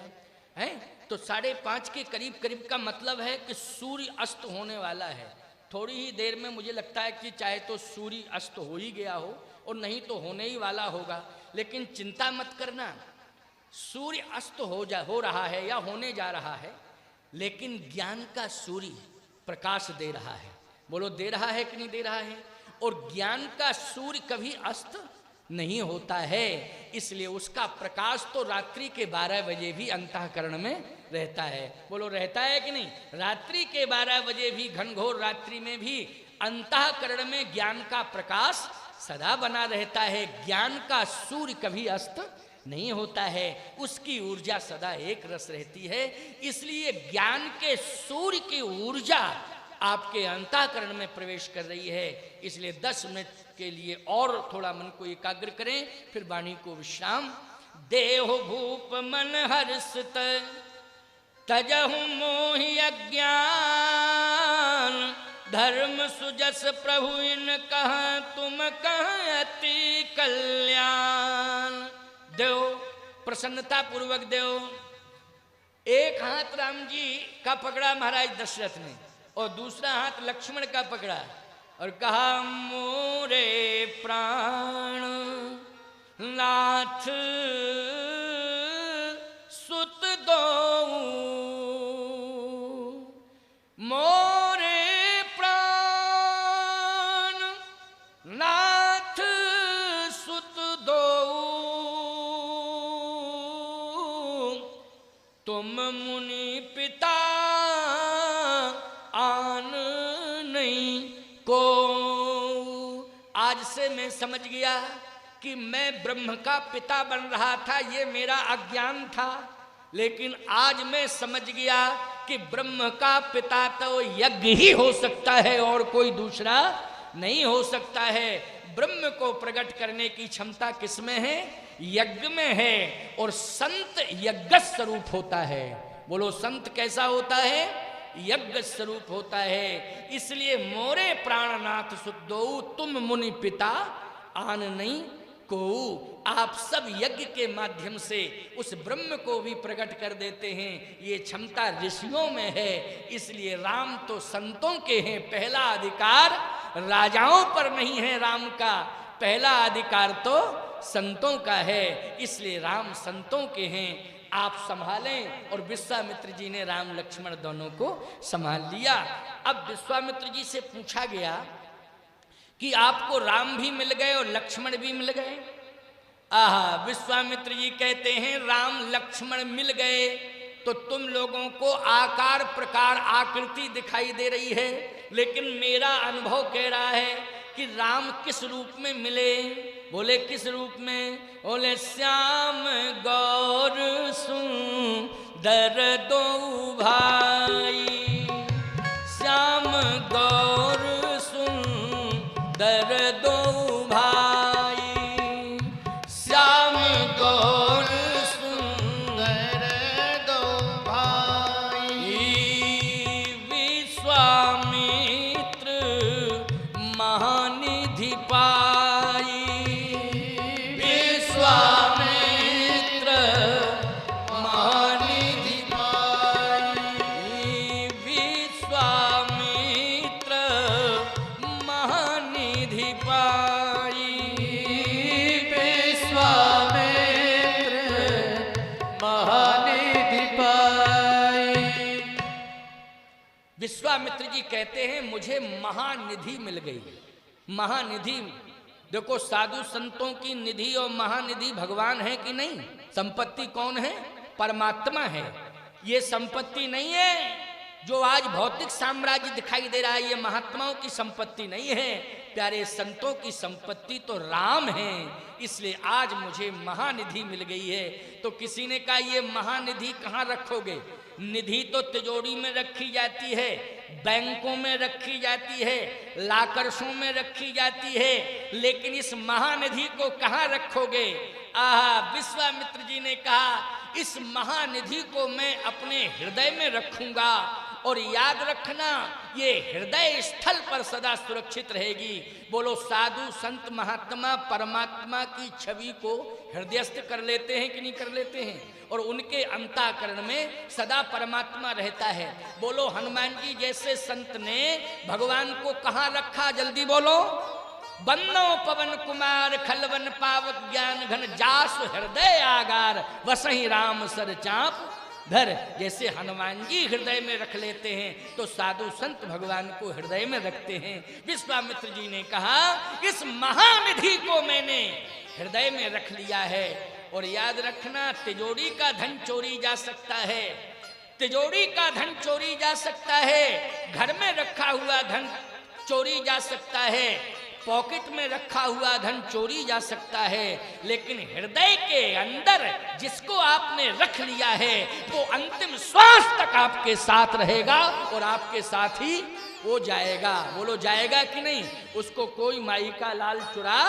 हैं? तो 5:30 के करीब करीब का मतलब है कि सूर्य अस्त होने वाला है। थोड़ी ही देर में मुझे लगता है कि चाहे तो सूर्य अस्त हो ही गया हो और नहीं तो होने ही वाला होगा, लेकिन चिंता मत करना, सूर्य अस्त हो रहा है या होने जा रहा है, लेकिन ज्ञान का सूर्य प्रकाश दे रहा है। बोलो, दे रहा है कि नहीं दे रहा है? और ज्ञान का सूर्य कभी अस्त नहीं होता है, इसलिए उसका प्रकाश तो रात्रि के 12 बजे भी अंतःकरण में रहता है। बोलो, रहता है कि नहीं? रात्रि के 12 बजे भी, घनघोर रात्रि में भी अंतःकरण में ज्ञान का प्रकाश सदा बना रहता है। ज्ञान का सूर्य कभी अस्त नहीं होता है, उसकी ऊर्जा सदा एक रस रहती है। इसलिए ज्ञान के सूर्य की ऊर्जा आपके अंतःकरण में प्रवेश कर रही है। इसलिए 10 मिनट के लिए और थोड़ा मन को एकाग्र करें, फिर वाणी को विश्राम। देहो भूप मन हर्षित तजहु मोहि अज्ञान, धर्म सुजस प्रभु इन कह तुम कह अति कल्याण। देव प्रसन्नता पूर्वक देव। एक हाथ राम जी का पकड़ा महाराज दशरथ ने और दूसरा हाथ लक्ष्मण का पकड़ा और कहा, मोरे प्राण नाथ सुत दो, मोरे प्राण नाथ सुत दो, तुम मुनि पिता आन नहीं को। आज से मैं समझ गया कि मैं ब्रह्म का पिता बन रहा था, ये मेरा अज्ञान था, लेकिन आज मैं समझ गया कि ब्रह्म का पिता तो यज्ञ ही हो सकता है और कोई दूसरा नहीं हो सकता है। ब्रह्म को प्रकट करने की क्षमता किसमें है? यज्ञ में है। और संत यज्ञ स्वरूप होता है। बोलो, संत कैसा होता है? यज्ञ स्वरूप होता है। इसलिए मोरे प्राणनाथ सुदो तुम मुनि पिता आन नहीं को। आप सब यज्ञ के माध्यम से उस ब्रह्म को भी प्रकट कर देते हैं, ये क्षमता ऋषियों में है। इसलिए राम तो संतों के हैं, पहला अधिकार राजाओं पर नहीं है, राम का पहला अधिकार तो संतों का है। इसलिए राम संतों के हैं, आप संभालें। और विश्वामित्र जी ने राम लक्ष्मण दोनों को संभाल लिया। अब विश्वामित्र जी से पूछा गया कि आपको राम भी मिल गए और लक्ष्मण भी मिल गए। आहा, विश्वामित्र जी कहते हैं राम लक्ष्मण मिल गए तो तुम लोगों को आकार प्रकार आकृति दिखाई दे रही है, लेकिन मेरा अनुभव कह रहा है कि राम किस रूप में मिले। बोले, किस रूप में? बोले, श्याम गौर सुंदर दो भाई, श्याम गौर सुंदर दो भाई, श्याम विश्वामित्र जी कहते हैं मुझे महानिधि मिल गई। महानिधि, देखो साधु संतों की निधि और महानिधि भगवान है कि नहीं? संपत्ति कौन है? परमात्मा है। ये संपत्ति नहीं है जो आज भौतिक साम्राज्य दिखाई दे रहा है, ये महात्माओं की संपत्ति नहीं है। प्यारे संतों की संपत्ति तो राम है। इसलिए आज मुझे महानिधि मिल गई है। तो किसी ने कहा ये महानिधि कहाँ रखोगे? निधि तो तिजोरी में रखी जाती है, बैंकों में रखी जाती है, लाकर्सों में रखी जाती है, लेकिन इस महानिधि को कहाँ रखोगे? आहा, विश्वामित्र जी ने कहा इस महानिधि को मैं अपने हृदय में रखूंगा, और याद रखना ये हृदय स्थल पर सदा सुरक्षित रहेगी। बोलो, साधु संत महात्मा परमात्मा की छवि को हृदयस्थ कर लेते हैं कि नहीं कर लेते हैं? और उनके अंतःकरण में सदा परमात्मा रहता है। बोलो, हनुमान जी जैसे संत ने भगवान को कहाँ रखा? जल्दी बोलो। बन्नो पवन कुमार खलवन पावक ज्ञान घन जासु हृदय आगार वसहि राम सर चाप धर। जैसे हनुमान जी हृदय में रख लेते हैं तो साधु संत भगवान को हृदय में रखते हैं। विश्वामित्र जी ने कहा इस महानिधि को मैंने हृदय में रख लिया है। और याद रखना, तिजोरी का धन चोरी जा सकता है, तिजोरी का धन चोरी जा सकता है, घर में रखा हुआ धन चोरी जा सकता है, पॉकेट में रखा हुआ धन चोरी जा सकता है, लेकिन हृदय के अंदर जिसको आपने रख लिया है वो अंतिम श्वास तक आपके साथ रहेगा और आपके साथ ही वो जाएगा। बोलो, जाएगा कि नहीं? उसको कोई माई का लाल चुरा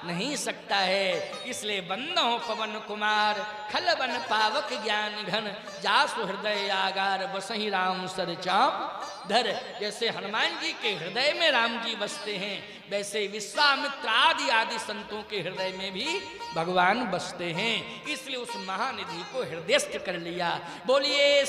नहीं सकता है। इसलिए बंदो पवन कुमार खलवन पावक ज्ञान घन जासु हृदय आगार बसहि राम सर चाप धर। जैसे हनुमान जी के हृदय में राम जी बसते हैं, वैसे विश्वामित्र आदि आदि संतों के हृदय में भी भगवान बसते हैं। इसलिए उस महानिधि को हृदयस्थ कर लिया। बोलिए